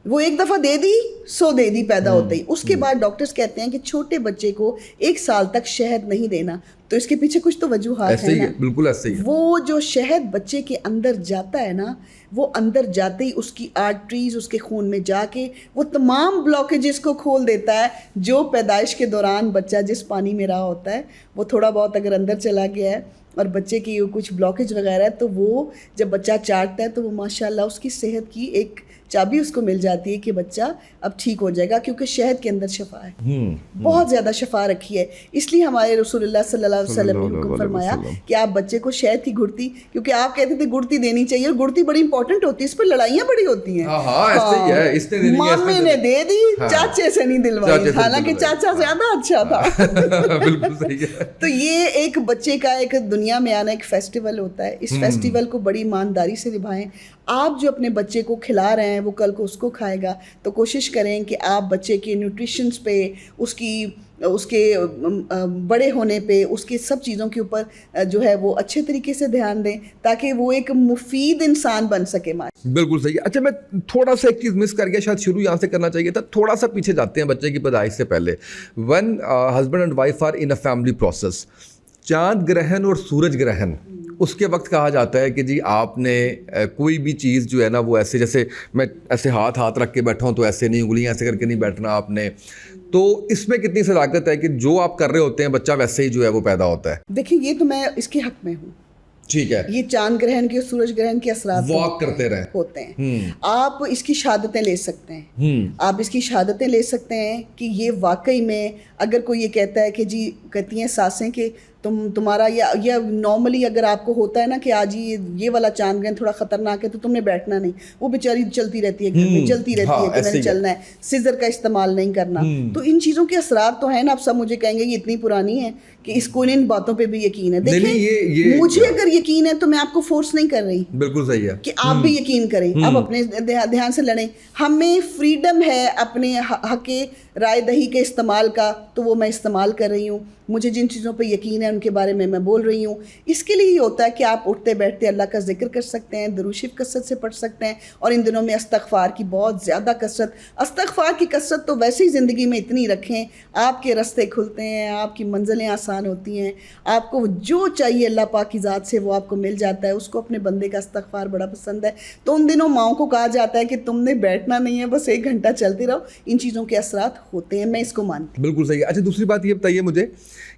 وہ ایک دفعہ دے دی سو دے دی پیدا ہوتے ہی. اس کے بعد ڈاکٹرز کہتے ہیں کہ چھوٹے بچے کو 1 سال تک شہد نہیں دینا. تو اس کے پیچھے کچھ تو وجوہات ہیں نا. بالکل ایسے ہی. وہ جو شہد بچے کے اندر جاتا ہے نا, وہ اندر جاتے ہی اس کی آرٹریز اس کے خون میں جا کے وہ تمام بلاکیجز کو کھول دیتا ہے. جو پیدائش کے دوران بچہ جس پانی میں رہا ہوتا ہے وہ تھوڑا بہت اگر اندر چلا گیا ہے اور بچے کی کچھ بلاکیج وغیرہ ہے, تو وہ جب بچہ چاٹتا ہے تو وہ ماشاءاللہ اس کی صحت کی ایک چابی اس کو مل جاتی ہے کہ بچہ اب ٹھیک ہو جائے گا, کیونکہ شہد کے اندر شفا ہے, بہت زیادہ شفا رکھی ہے. اس لیے ہمارے رسول اللہ صلی اللہ علیہ وسلم نے حکم فرمایا کہ آپ بچے کو شہد کی گھڑتی, کیونکہ آپ کہتے تھے گھڑتی دینی چاہیے, اور گھڑتی بڑی امپورٹنٹ ہوتی ہے, اس پہ لڑائیاں بڑی ہوتی ہیں. مامے نے دے دی چاچے سے نہیں دلوائی, حالانکہ چاچا زیادہ اچھا تھا. بالکل صحیح ہے. تو یہ ایک بچے کا ایک دنیا میں آنا ایک فیسٹیول ہوتا ہے. اس فیسٹیول کو بڑی ایمانداری سے نبھائیں. آپ جو اپنے بچے کو کھلا رہے ہیں وہ کل کو اس کو کھائے گا, تو کوشش کریں کہ آپ بچے کے نیوٹریشنس پہ, اس کے بڑے ہونے پہ, اس کے سب چیزوں کے اوپر جو ہے وہ اچھے طریقے سے دھیان دیں, تاکہ وہ ایک مفید انسان بن سکے. بالکل صحیح. اچھا میں تھوڑا سا ایک چیز مس کر گیا, شاید شروع یہاں سے کرنا چاہیے تھا. تھوڑا سا پیچھے جاتے ہیں بچے کی پیدائش سے پہلے. One husband and wife are in a family process, چاند گرہن اور سورج گرہن اس کے وقت کہا جاتا ہے کہ جی آپ نے کوئی بھی چیز جو ہے نا وہ ایسے, جیسے میں ایسے ہاتھ رکھ کے بیٹھا ہوں تو ایسے نہیں, انگلیاں ایسے کر کے نہیں بیٹھنا آپ نے. تو اس میں کتنی صداقت ہے کہ جو آپ کر رہے ہوتے ہیں بچہ ویسے ہی جو ہے وہ پیدا ہوتا ہے؟ دیکھیں یہ تو میں اس کے حق میں ہوں. ٹھیک ہے. یہ چاند گرہن کے سورج گرہن کے اثرات واک کرتے رہے ہوتے ہیں. آپ اس کی شہادتیں لے سکتے ہیں, آپ اس کی شہادتیں لے سکتے ہیں کہ یہ واقعی میں, اگر کوئی یہ کہتا ہے کہ جی کہتی ہیں ساسیں کہ تمہارا یا نارملی اگر آپ کو ہوتا ہے نا کہ آج یہ والا چاند گرہن تھوڑا خطرناک ہے تو تم نے بیٹھنا نہیں, وہ بیچاری چلتی رہتی ہے گھر میں, چلتی رہتی ہے کہ میں نے چلنا ہے, سیزر کا استعمال نہیں کرنا. تو ان چیزوں کے اثرات تو ہیں نا. اب سب مجھے کہیں گے یہ اتنی پرانی ہے کہ اس کو ان باتوں پہ بھی یقین ہے. دیکھیں مجھے اگر یقین ہے تو میں آپ کو فورس نہیں کر رہی. بالکل صحیح ہے کہ آپ بھی یقین کریں, آپ اپنے دھیان سے لڑیں. ہمیں فریڈم ہے اپنے حق رائے دہی کے استعمال کا, تو وہ میں استعمال کر رہی ہوں. مجھے جن چیزوں پہ یقین ہے ان کے بارے میں بول رہی ہوں. اس کے لیے یہ ہوتا ہے کہ آپ اٹھتے بیٹھتے اللہ کا ذکر کر سکتے ہیں, درود شریف کثرت سے پڑھ سکتے ہیں, اور ان دنوں میں استغفار کی بہت زیادہ کثرت. استغفار کی کثرت تو ویسے ہی زندگی میں اتنی رکھیں, آپ کے راستے کھلتے ہیں, آپ کی منزلیں آسان ہوتی ہیں, آپ کو جو چاہیے اللہ پاک کی ذات سے وہ آپ کو مل جاتا ہے. اس کو اپنے بندے کا استغفار بڑا پسند ہے. تو ان دنوں ماؤں کو کہا جاتا ہے کہ تم نے بیٹھنا نہیں ہے, بس 1 گھنٹہ چلتے رہو. ان چیزوں کے اثرات ہوتے ہیں, میں اس کو مانتی ہوں. بالکل صحیح. اچھا دوسری بات یہ بتائیے مجھے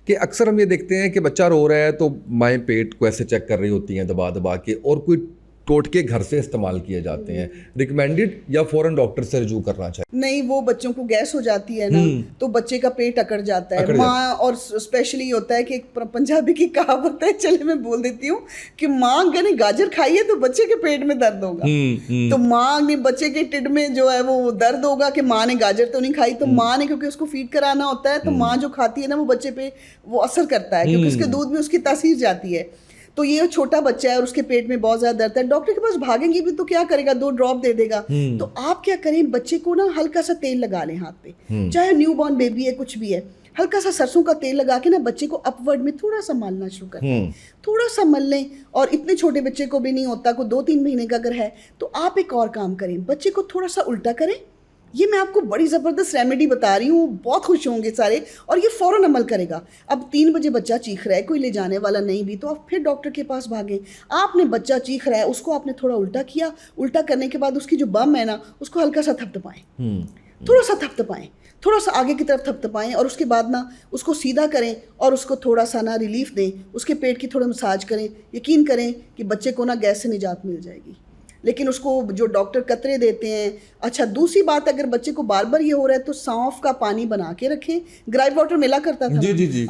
کہ اکثر ہم یہ دیکھتے ہیں کہ بچہ رو رہا ہے تو مائیں پیٹ کو ایسے چیک کر رہی ہوتی ہیں دبا دبا کے, اور کوئی ٹوٹکے گھر سے استعمال کیے جاتے ہیں, ریکمینڈڈ یا فوراً ڈاکٹر سے رجوع کرنا چاہیے؟ نہیں, وہ بچوں کو گیس ہو جاتی ہے نا, تو بچے کا پیٹ اکڑ جاتا ہے. ماں, اور اسپیشلی ہوتا ہے کہ ایک پنجابی کی کہاوت ہے, چلے میں بول دیتی ہوں, کہ ماں نے گاجر کھائی ہے تو بچے کے پیٹ میں درد ہوگا. تو ماں نے بچے کے ٹڈ میں جو ہے وہ درد ہوگا کہ ماں نے گاجر تو نہیں کھائی. تو ماں نے کیونکہ اس کو فیڈ کرانا ہوتا ہے, تو ماں جو کھاتی ہے نا وہ بچے پہ وہ اثر کرتا ہے, کیونکہ اس کے دودھ میں اس کی تاثیر جاتی ہے. تو یہ چھوٹا بچہ ہے اور اس کے پیٹ میں بہت زیادہ درد ہے, ڈاکٹر کے پاس بھاگیں گی بھی تو کیا کرے گا, 2 ڈراپ دے دے گا. تو آپ کیا کریں, بچے کو نا ہلکا سا تیل لگا لیں ہاتھ پہ, چاہے نیو بورن بیبی ہے کچھ بھی ہے, ہلکا سا سرسوں کا تیل لگا کے نا بچے کو اپورڈ میں تھوڑا سا مالنا شروع کریں, تھوڑا سا مل لیں. اور اتنے چھوٹے بچے کو بھی نہیں ہوتا, کوئی 2-3 مہینے کا اگر ہے تو آپ ایک اور کام کریں, بچے کو تھوڑا سا الٹا کریں. یہ میں آپ کو بڑی زبردست ریمیڈی بتا رہی ہوں, بہت خوش ہوں گے سارے, اور یہ فوراً عمل کرے گا. اب 3 بجے بچہ چیخ رہا ہے, کوئی لے جانے والا نہیں بھی, تو آپ پھر ڈاکٹر کے پاس بھاگیں. آپ نے بچہ چیخ رہا ہے, اس کو آپ نے تھوڑا الٹا کیا, الٹا کرنے کے بعد اس کی جو بم ہے نا اس کو ہلکا سا تھپتپائیں, تھوڑا سا تھپتپائیں, تھوڑا سا آگے کی طرف تھپتپائیں, اور اس کے بعد نا اس کو سیدھا کریں اور اس کو تھوڑا سا نا ریلیف دیں, اس کے پیٹ کی تھوڑا مساج کریں. یقین کریں کہ بچے کو نا گیس سے نجات مل جائے گی. لیکن اس کو جو ڈاکٹر قطرے دیتے ہیں. اچھا دوسری بات, اگر بچے کو بار بار یہ ہو رہا ہے تو سونف کا پانی بنا کے رکھیں. گرائیڈ واٹر ملا کرتا تھا,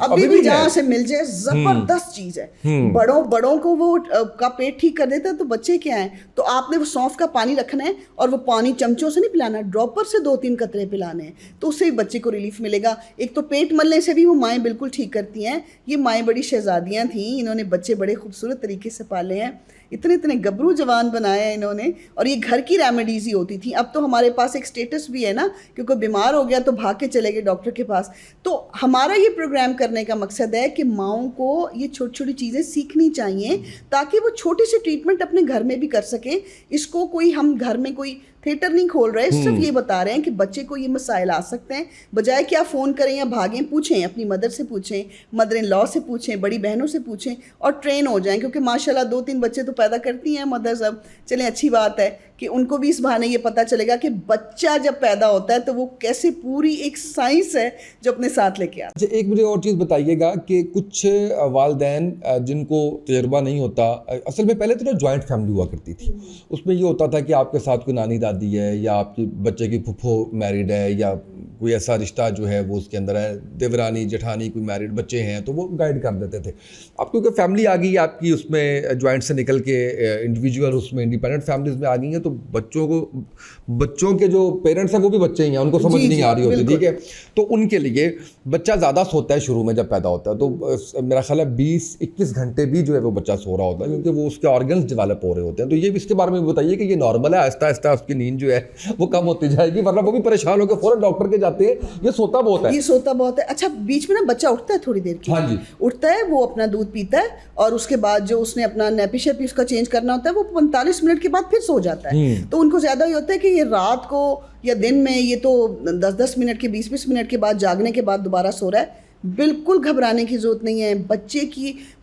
ابھی بھی جہاں سے مل جائے, زبردست چیز ہے. بڑوں کو وہ کا پیٹ ٹھیک کر دیتا ہے. تو بچے کیا ہیں, تو آپ نے وہ سونف کا پانی رکھنا ہے, اور وہ پانی چمچوں سے نہیں پلانا, ڈراپر سے 2-3 قطرے پلانے ہیں. تو اس سے بھی بچے کو ریلیف ملے گا. ایک تو پیٹ ملنے سے بھی وہ مائیں بالکل ٹھیک کرتی ہیں. یہ مائیں بڑی شہزادیاں تھیں, انہوں نے بچے بڑے خوبصورت طریقے سے پالے ہیں. اتنے اتنے گبرو جوان بنائے ہیں انہوں نے, اور یہ گھر کی ریمیڈیز ہی ہوتی تھیں. اب تو ہمارے پاس ایک اسٹیٹس بھی ہے نا کہ کوئی بیمار ہو گیا تو بھاگ کے چلے گئے ڈاکٹر کے پاس. تو ہمارا یہ پروگرام کرنے کا مقصد ہے کہ ماؤں کو یہ چھوٹی چھوٹی چیزیں سیکھنی چاہیے تاکہ وہ چھوٹے سے ٹریٹمنٹ اپنے گھر میں بھی کر سکیں. اس کو کوئی ہم گھر میں کوئی تھیٹر نہیں کھول رہے, صرف یہ بتا رہے ہیں کہ بچے کو یہ مسائل آ سکتے ہیں, بجائے کہ آپ فون کریں یا بھاگیں, پوچھیں اپنی مدر سے, پوچھیں مدر ان لا سے, پوچھیں بڑی بہنوں سے, پوچھیں اور ٹرین ہو جائیں. کیونکہ ماشاءاللہ 2-3 بچے تو پیدا کرتی ہیں مدرز اب, چلیں اچھی بات ہے کہ ان کو بھی اس بہانے یہ پتہ چلے گا کہ بچہ جب پیدا ہوتا ہے تو وہ کیسے, پوری ایک سائنس ہے جو اپنے ساتھ لے کے آتا ہے. ایک مجھے اور چیز بتائیے گا کہ کچھ والدین جن کو تجربہ نہیں ہوتا, اصل میں پہلے تو نا جوائنٹ فیملی ہوا کرتی تھی, اس میں یہ ہوتا تھا کہ آپ کے ساتھ کوئی نانی دادی ہے یا آپ کی بچے کی پھپھو میرڈ ہے یا کوئی ایسا رشتہ جو ہے وہ اس کے اندر ہے, دیورانی جٹھانی کوئی میرڈ بچے ہیں تو وہ گائیڈ کر دیتے تھے. اب کیونکہ فیملی آ گئی آپ کی, اس میں جوائنٹ سے نکل کے انڈیویجول اس میں انڈیپینڈنٹ فیملیز میں آ گئی ہیں, تو بچوں کے جو پیرنٹس ہیں وہ بھی بچے ہی ہیں, ان کو سمجھ نہیں آ رہی ہوتی, ٹھیک ہے. تو ان کے لیے بچہ زیادہ سوتا ہے شروع میں جب پیدا ہوتا ہے, تو میرا خیال ہے 20-21 گھنٹے بھی جو ہے وہ بچہ سو رہا ہوتا ہے کیونکہ وہ اس کے آرگنز ڈیولپ ہو رہے ہوتے ہیں. تو یہ بھی اس کے بارے میں بتائیے کہ یہ نارمل ہے, آہستہ آہستہ اس کی نیند جو ہے وہ کم ہوتی جائے گی, ورنہ وہ بھی پریشان ہو کے فوراً ڈاکٹر کے جاتے ہیں, یہ سوتا بہت ہے, یہ سوتا بہت ہے. اچھا بیچ میں نا بچہ اٹھتا ہے تھوڑی دیر کے, ہاں جی اٹھتا ہے, وہ اپنا دودھ پیتا ہے اور اس کے بعد جو اس نے اپنا نیپی شیپی اس کا چینج کرنا ہوتا ہے وہ 45 منٹ کے بعد پھر سو جاتا ہے. تو ان کو زیادہ یہ ہوتا ہے کہ یہ رات کو یا دن میں یہ تو 10-10 منٹ کے 20-20 منٹ کے بعد جاگنے کے بعد دوبارہ سو رہا ہے. بالکل گھبرانے کی ضرورت نہیں ہے.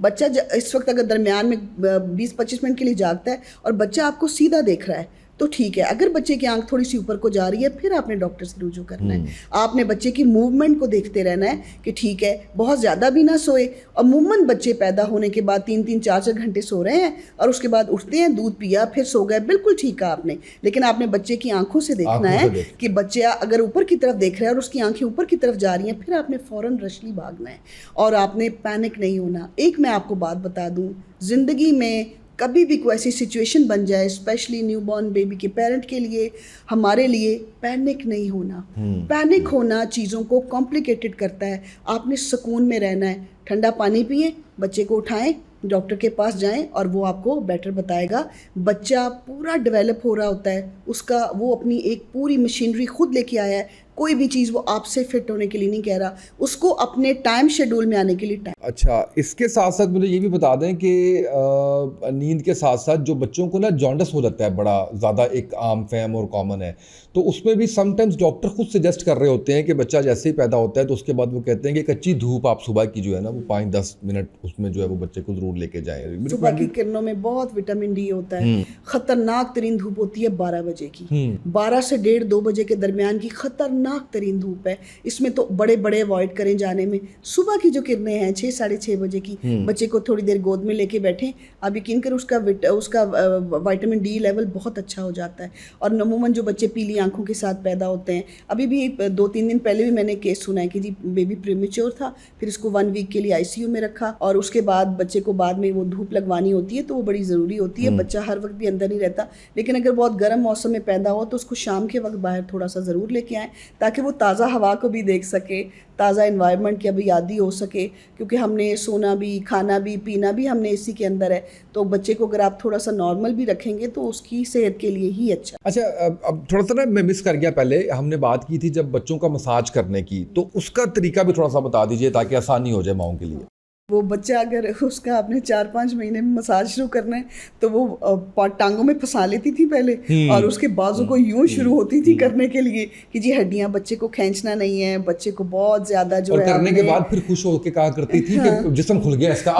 بچہ اس وقت اگر درمیان میں 20-25 منٹ کے لیے جاگتا ہے اور بچہ آپ کو سیدھا دیکھ رہا ہے تو ٹھیک ہے. اگر بچے کی آنکھ تھوڑی سی اوپر کو جا رہی ہے پھر آپ نے ڈاکٹر سے رجوع کرنا ہے. آپ نے بچے کی موومنٹ کو دیکھتے رہنا ہے کہ ٹھیک ہے بہت زیادہ بھی نہ سوئے. اور عموماً بچے پیدا ہونے کے بعد 3-3 4-4 گھنٹے سو رہے ہیں اور اس کے بعد اٹھتے ہیں, دودھ پیا پھر سو گئے, بالکل ٹھیک ہے آپ نے. لیکن آپ نے بچے کی آنکھوں سے دیکھنا ہے کہ بچہ اگر اوپر کی طرف دیکھ رہا ہے اور اس کی آنکھیں اوپر کی طرف جا رہی ہیں, پھر آپ نے فوراً رشلی بھاگنا ہے اور آپ نے پینک نہیں ہونا. ایک میں آپ کو بات بتا دوں, زندگی میں کبھی بھی کوئی ایسی سچویشن بن جائے, اسپیشلی نیو بورن بیبی کے پیرنٹ کے لیے, ہمارے لیے پینک نہیں ہونا. پینک ہونا چیزوں کو کمپلیکیٹڈ کرتا ہے. آپ نے سکون میں رہنا ہے, ٹھنڈا پانی پئیں, بچے کو اٹھائیں, ڈاکٹر کے پاس جائیں اور وہ آپ کو بیٹر بتائے گا. بچہ پورا ڈیولپ ہو رہا ہوتا ہے, اس کا وہ اپنی ایک پوری مشینری خود لے کے آیا ہے. کوئی بھی چیز وہ آپ سے فٹ ہونے کے لیے نہیں کہہ رہا, اس کو اپنے ٹائم شیڈول میں آنے کے لیے ٹائم. اچھا, اس کے ساتھ ساتھ مجھے یہ بھی بتا دیں کہ نیند کے ساتھ ساتھ جو بچوں کو نا جانڈس ہو جاتا ہے, بڑا زیادہ ایک عام فہم اور کامن ہے, تو اس میں بھی سم ٹائمز ڈاکٹر خود سجیسٹ کر رہے ہوتے ہیں کہ بچہ جیسے ہی پیدا ہوتا ہے تو اس کے بعد وہ کہتے ہیں کہ کچی دھوپ آپ صبح کی جو ہے نا وہ 5-10 منٹ اس میں جو ہے وہ بچے کو ضرور لے کے جائیں. صبح کی کرنوں میں بہت وٹامن ڈی ہوتا ہے. خطرناک ترین دھوپ ہوتی ہے 12 بجے کی, 12 سے 1:30-2 بجے کے درمیان کی خطرناک ترین دھوپ ہے. اس میں تو بڑے بڑے اوائڈ کریں جانے میں. صبح کی جو کرنیں ہیں 6-6:30 بجے کی, بچے کو تھوڑی دیر گود میں لے کے بیٹھیں, آپ یقین کریں اس کا وٹامن ڈی لیول بہت اچھا ہو جاتا ہے. اور عموماً جو بچے پیلی آنکھوں کے ساتھ پیدا ہوتے ہیں, ابھی بھی 2-3 دن پہلے بھی میں نے کیس سنا ہے کہ جی بیبی پریمیچور تھا, پھر اس کو 1 ویک کے لیے ICU میں رکھا اور اس کے بعد بچے کو بعد میں وہ دھوپ لگوانی ہوتی ہے تو وہ بڑی ضروری ہوتی ہے. بچہ ہر وقت بھی اندر نہیں رہتا, لیکن اگر بہت گرم موسم میں پیدا ہو تو اس کو شام کے وقت باہر تھوڑا سا ضرور لے کے آئیں تاکہ وہ تازہ ہوا کو بھی دیکھ سکے, تازہ انوائرمنٹ کی ابھی عادی ہو سکے. کیونکہ ہم نے سونا بھی, کھانا بھی, پینا بھی ہم نے اسی کے اندر ہے, تو بچے کو اگر آپ تھوڑا سا نارمل بھی رکھیں گے تو اس کی صحت کے لیے ہی اچھا. اچھا, اب تھوڑا سا نا میں مس کر گیا, پہلے ہم نے بات کی تھی جب بچوں کا مساج کرنے کی, تو اس کا طریقہ بھی تھوڑا سا بتا دیجئے تاکہ آسانی ہو جائے ماؤں کے لیے. وہ بچہ اگر اس کا آپ نے 4-5 مہینے میں مساج شروع کرنا ہے تو وہ ٹانگوں میں پھنسا لیتی تھی پہلے, اور اس کے بازو کو یوں شروع ہوتی تھی کرنے کے لیے کہ جی ہڈیاں بچے کو کھینچنا نہیں ہے, بچے کو بہت زیادہ جو ہے کرنے کے بعد پھر خوش ہو کے کہا کرتی تھی کہ جسم کھل گیا اس کا,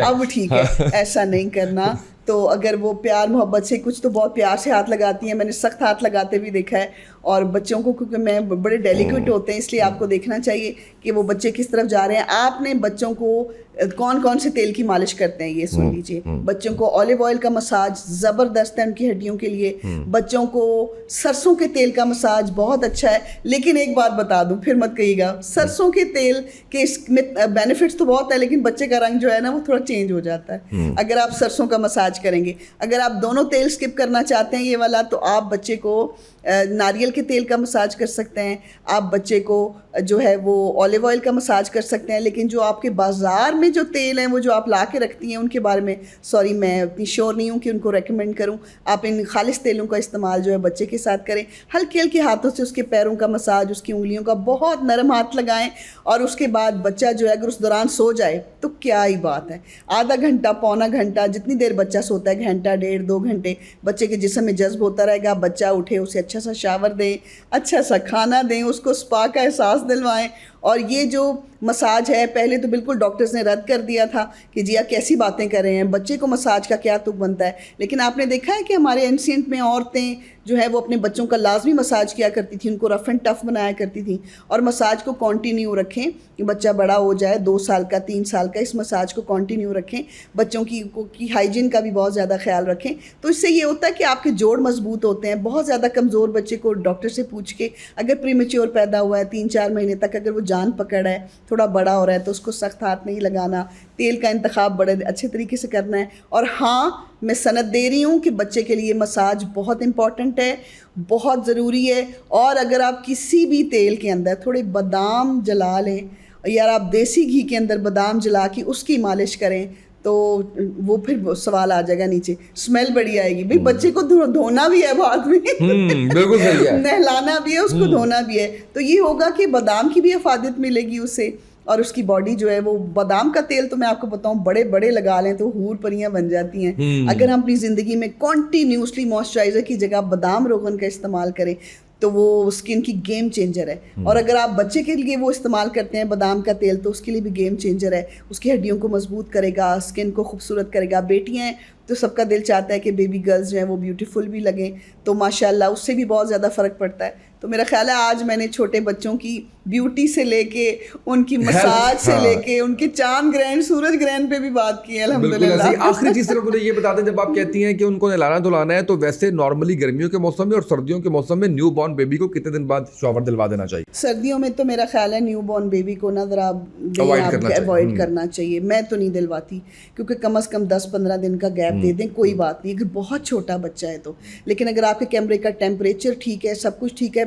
اب ٹھیک ہے. ایسا نہیں کرنا. تو اگر وہ پیار محبت سے, کچھ تو بہت پیار سے ہاتھ لگاتی ہیں, میں نے سخت ہاتھ لگاتے بھی دیکھا ہے. اور بچوں کو کیونکہ میں بڑے ڈیلیکیٹ ہوتے ہیں اس لیے آپ کو دیکھنا چاہیے کہ وہ بچے کس طرف جا رہے ہیں. آپ نے بچوں کو کون سے تیل کی مالش کرتے ہیں یہ سن لیجیے. بچوں کو اولیو آئل کا مساج زبردست ہے ان کی ہڈیوں کے لیے. بچوں کو سرسوں کے تیل کا مساج بہت اچھا ہے. لیکن ایک بات بتا دوں, پھر مت کہیے گا, سرسوں کے تیل کے اس میں بینیفٹس تو بہت ہے لیکن بچے کا رنگ جو ہے نا وہ تھوڑا چینج ہو جاتا ہے اگر آپ سرسوں کا مساج کریں گے. اگر آپ دونوں تیل اسکپ کرنا چاہتے ہیں یہ والا, تو آپ بچے کو ناریل کے تیل کا مساج کر سکتے ہیں. آپ بچے کو جو ہے وہ اولیو آئل کا مساج کر سکتے ہیں. لیکن جو آپ کے بازار میں جو تیل ہیں وہ جو آپ لا کے رکھتی ہیں ان کے بارے میں سوری میں اتنی شیور نہیں ہوں کہ ان کو ریکمینڈ کروں. آپ ان خالص تیلوں کا استعمال جو ہے بچے کے ساتھ کریں. ہلکے ہلکے ہاتھوں سے اس کے پیروں کا مساج, اس کی انگلیوں کا بہت نرم ہاتھ لگائیں, اور اس کے بعد بچہ جو ہے اگر اس دوران سو جائے تو کیا ہی بات ہے. آدھا گھنٹہ پونا گھنٹہ جتنی دیر بچہ سوتا ہے, گھنٹہ ڈیڑھ 2 گھنٹے, بچے کے جسم میں جذب ہوتا رہے گا. بچہ اٹھے, اسے اچھا سا شاور دیں, اچھا سا کھانا دیں, اس کو سپا کا احساس دلوائیں. اور یہ جو مساج ہے پہلے تو بالکل ڈاکٹرز نے رد کر دیا تھا کہ جی آپ کیسی باتیں کر رہے ہیں, بچے کو مساج کا کیا تک بنتا ہے. لیکن آپ نے دیکھا ہے کہ ہمارے اینسینٹ میں عورتیں جو ہے وہ اپنے بچوں کا لازمی مساج کیا کرتی تھیں, ان کو رف اینڈ ٹف بنایا کرتی تھیں. اور مساج کو کنٹینیو رکھیں کہ بچہ بڑا ہو جائے 2 سال کا 3 سال کا, اس مساج کو کنٹینیو رکھیں. بچوں کی ہائیجین کا بھی بہت زیادہ خیال رکھیں. تو اس سے یہ ہوتا ہے کہ آپ کے جوڑ مضبوط ہوتے ہیں. بہت زیادہ کمزور بچے کو ڈاکٹر سے پوچھ کے, اگر پری میچور پیدا ہوا ہے 3-4 مہینے تک, اگر وہ جان پکڑ ہے, تھوڑا بڑا ہو رہا ہے, تو اس کو سخت ہاتھ نہیں لگانا. تیل کا انتخاب بڑے اچھے طریقے سے کرنا ہے. اور ہاں میں سند دے رہی ہوں کہ بچے کے لیے مساج بہت امپورٹنٹ ہے, بہت ضروری ہے. اور اگر آپ کسی بھی تیل کے اندر تھوڑے بادام جلا لیں, یا آپ دیسی گھی کے اندر بادام جلا کے اس کی مالش کریں, تو وہ پھر سوال آ جائے گا نیچے, اسمیل بڑی آئے گی. بھائی بچے کو دھونا بھی ہے بعد میں, بالکل صحیح ہے, نہلانا بھی ہے, اس کو دھونا بھی ہے. تو یہ ہوگا کہ بادام کی بھی افادیت ملے گی اسے, اور اس کی باڈی جو ہے وہ بادام کا تیل تو میں آپ کو بتاؤں بڑے بڑے لگا لیں تو حور پریاں بن جاتی ہیں. اگر ہم اپنی زندگی میں کنٹینیوسلی موئسچرائزر کی جگہ بادام روغن کا استعمال کریں تو وہ اسکن کی گیم چینجر ہے. اور اگر آپ بچے کے لیے وہ استعمال کرتے ہیں بادام کا تیل تو اس کے لیے بھی گیم چینجر ہے. اس کی ہڈیوں کو مضبوط کرے گا, اسکن کو خوبصورت کرے گا. بیٹیاں ہیں تو سب کا دل چاہتا ہے کہ بیبی گرلز جو ہیں وہ بیوٹیفل بھی لگیں, تو ماشاءاللہ اس سے بھی بہت زیادہ فرق پڑتا ہے. تو میرا خیال ہے آج میں نے چھوٹے بچوں کی بیوٹی سے لے کے, ان کی مساج سے لے کے, ان کے چاند گرہن سورج گرہن پہ بھی بات کی ہے الحمدللہ. آخری چیز صرف مجھے یہ بتا دیں, جب آپ کہتی ہیں کہ ان کو نہلانا دھلانا ہے, تو ویسے نارملی گرمیوں کے موسم میں اور سردیوں کے موسم میں نیو بورن بیبی کو کتنے دن بعد شاور دلوا دینا چاہیے؟ سردیوں میں تو میرا خیال ہے نیو بورن بیبی کو نا ذرا اوائڈ کرنا چاہیے. میں تو نہیں دلواتی, کیونکہ کم از کم 10-15 دن کا گیپ دے دیں, کوئی بات نہیں اگر بہت چھوٹا بچہ ہے تو. لیکن اگر آپ کے کیمرے کا ٹیمپریچر ٹھیک ہے, سب کچھ ٹھیک ہے,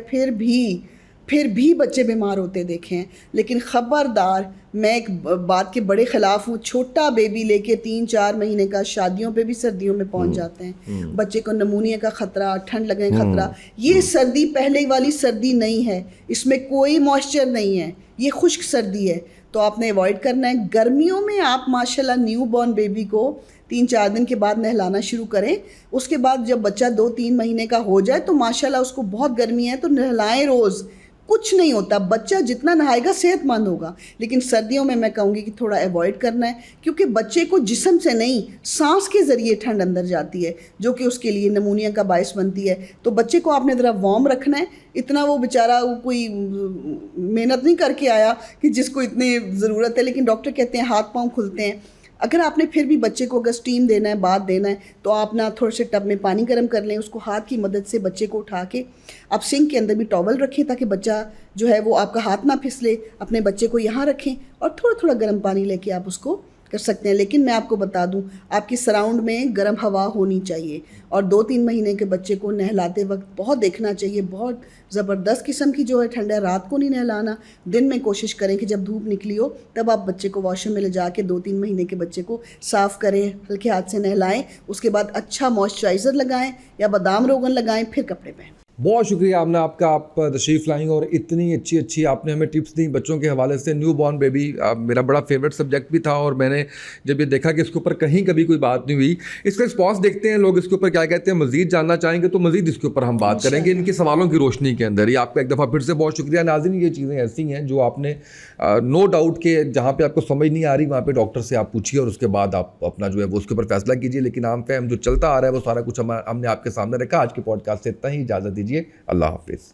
پھر بھی بچے بیمار ہوتے دیکھیں. لیکن خبردار, میں ایک بات کے بڑے خلاف ہوں, چھوٹا بیبی لے کے 3-4 مہینے کا شادیوں پہ بھی سردیوں میں پہنچ جاتے ہیں. بچے کو نمونیا کا خطرہ, ٹھنڈ لگنے کا خطرہ. یہ سردی پہلے والی سردی نہیں ہے, اس میں کوئی موئسچر نہیں ہے, یہ خشک سردی ہے, تو آپ نے ایوائڈ کرنا ہے. گرمیوں میں آپ ماشاءاللہ نیو بورن بیبی کو 3-4 دن کے بعد نہلانا شروع کریں. اس کے بعد جب بچہ 2-3 مہینے کا ہو جائے تو ماشاءاللہ اس کو بہت گرمی ہے تو نہلائیں روز, کچھ نہیں ہوتا. بچہ جتنا نہائے گا صحت مند ہوگا. لیکن سردیوں میں کہوں گی کہ تھوڑا ایوائڈ کرنا ہے, کیونکہ بچے کو جسم سے نہیں سانس کے ذریعے ٹھنڈ اندر جاتی ہے, جو کہ اس کے لیے نمونیا کا باعث بنتی ہے. تو بچے کو آپ نے ذرا وارم رکھنا ہے. اتنا وہ بیچارہ کوئی محنت نہیں کر کے آیا کہ جس کو اتنی ضرورت ہے, لیکن ڈاکٹر کہتے ہیں ہاتھ پاؤں کھلتے ہیں. اگر آپ نے پھر بھی بچے کو اگر اسٹیم دینا ہے, بات دینا ہے, تو آپ نا تھوڑے سے ٹب میں پانی گرم کر لیں, اس کو ہاتھ کی مدد سے بچے کو اٹھا کے آپ سنک کے اندر بھی ٹاول رکھیں تاکہ بچہ جو ہے وہ آپ کا ہاتھ نہ پھسلے. اپنے بچے کو یہاں رکھیں اور تھوڑا تھوڑا گرم پانی لے کے آپ اس کو کر سکتے ہیں. لیکن میں آپ کو بتا دوں, آپ کی سراؤنڈ میں گرم ہوا ہونی چاہیے. اور 2-3 مہینے کے بچے کو نہلاتے وقت بہت دیکھنا چاہیے, بہت زبردست قسم کی جو ہے ٹھنڈ ہے. رات کو نہیں نہلانا, دن میں کوشش کریں کہ جب دھوپ نکلی ہو تب آپ بچے کو واش روم میں لے جا کے 2-3 مہینے کے بچے کو صاف کریں, ہلکے ہاتھ سے نہلائیں. اس کے بعد اچھا موئسچرائزر لگائیں یا بادام روغن لگائیں, پھر کپڑے پہنیں. بہت شکریہ آپ نے, آپ تشریف لائیں اور اتنی اچھی آپ نے ہمیں ٹپس دیں بچوں کے حوالے سے. نیو بورن بیبی میرا بڑا فیوریٹ سبجیکٹ بھی تھا, اور میں نے جب یہ دیکھا کہ اس کے اوپر کہیں کبھی کوئی بات نہیں ہوئی, اس کا رسپانس دیکھتے ہیں لوگ اس کے اوپر کیا کہتے ہیں. مزید جاننا چاہیں گے تو مزید اس کے اوپر ہم بات کریں گے ان کے سوالوں کی روشنی کے اندر. یہ آپ کا ایک دفعہ پھر سے بہت شکریہ. ناظرین, یہ چیزیں ایسی ہیں جو آپ نے نو ڈاؤٹ کہ جہاں پہ آپ کو سمجھ نہیں آ رہی وہاں پہ ڈاکٹر سے آپ پوچھیے اور اس کے بعد آپ اپنا جو ہے وہ اس کے اوپر فیصلہ کیجیے. لیکن عام فہم جو چلتا آ رہا ہے وہ سارا کچھ ہم نے آپ کے سامنے رکھا. آج کے پوڈ کاسٹ سے اتنا ہی, اجازت دیجیے. اللہ حافظ.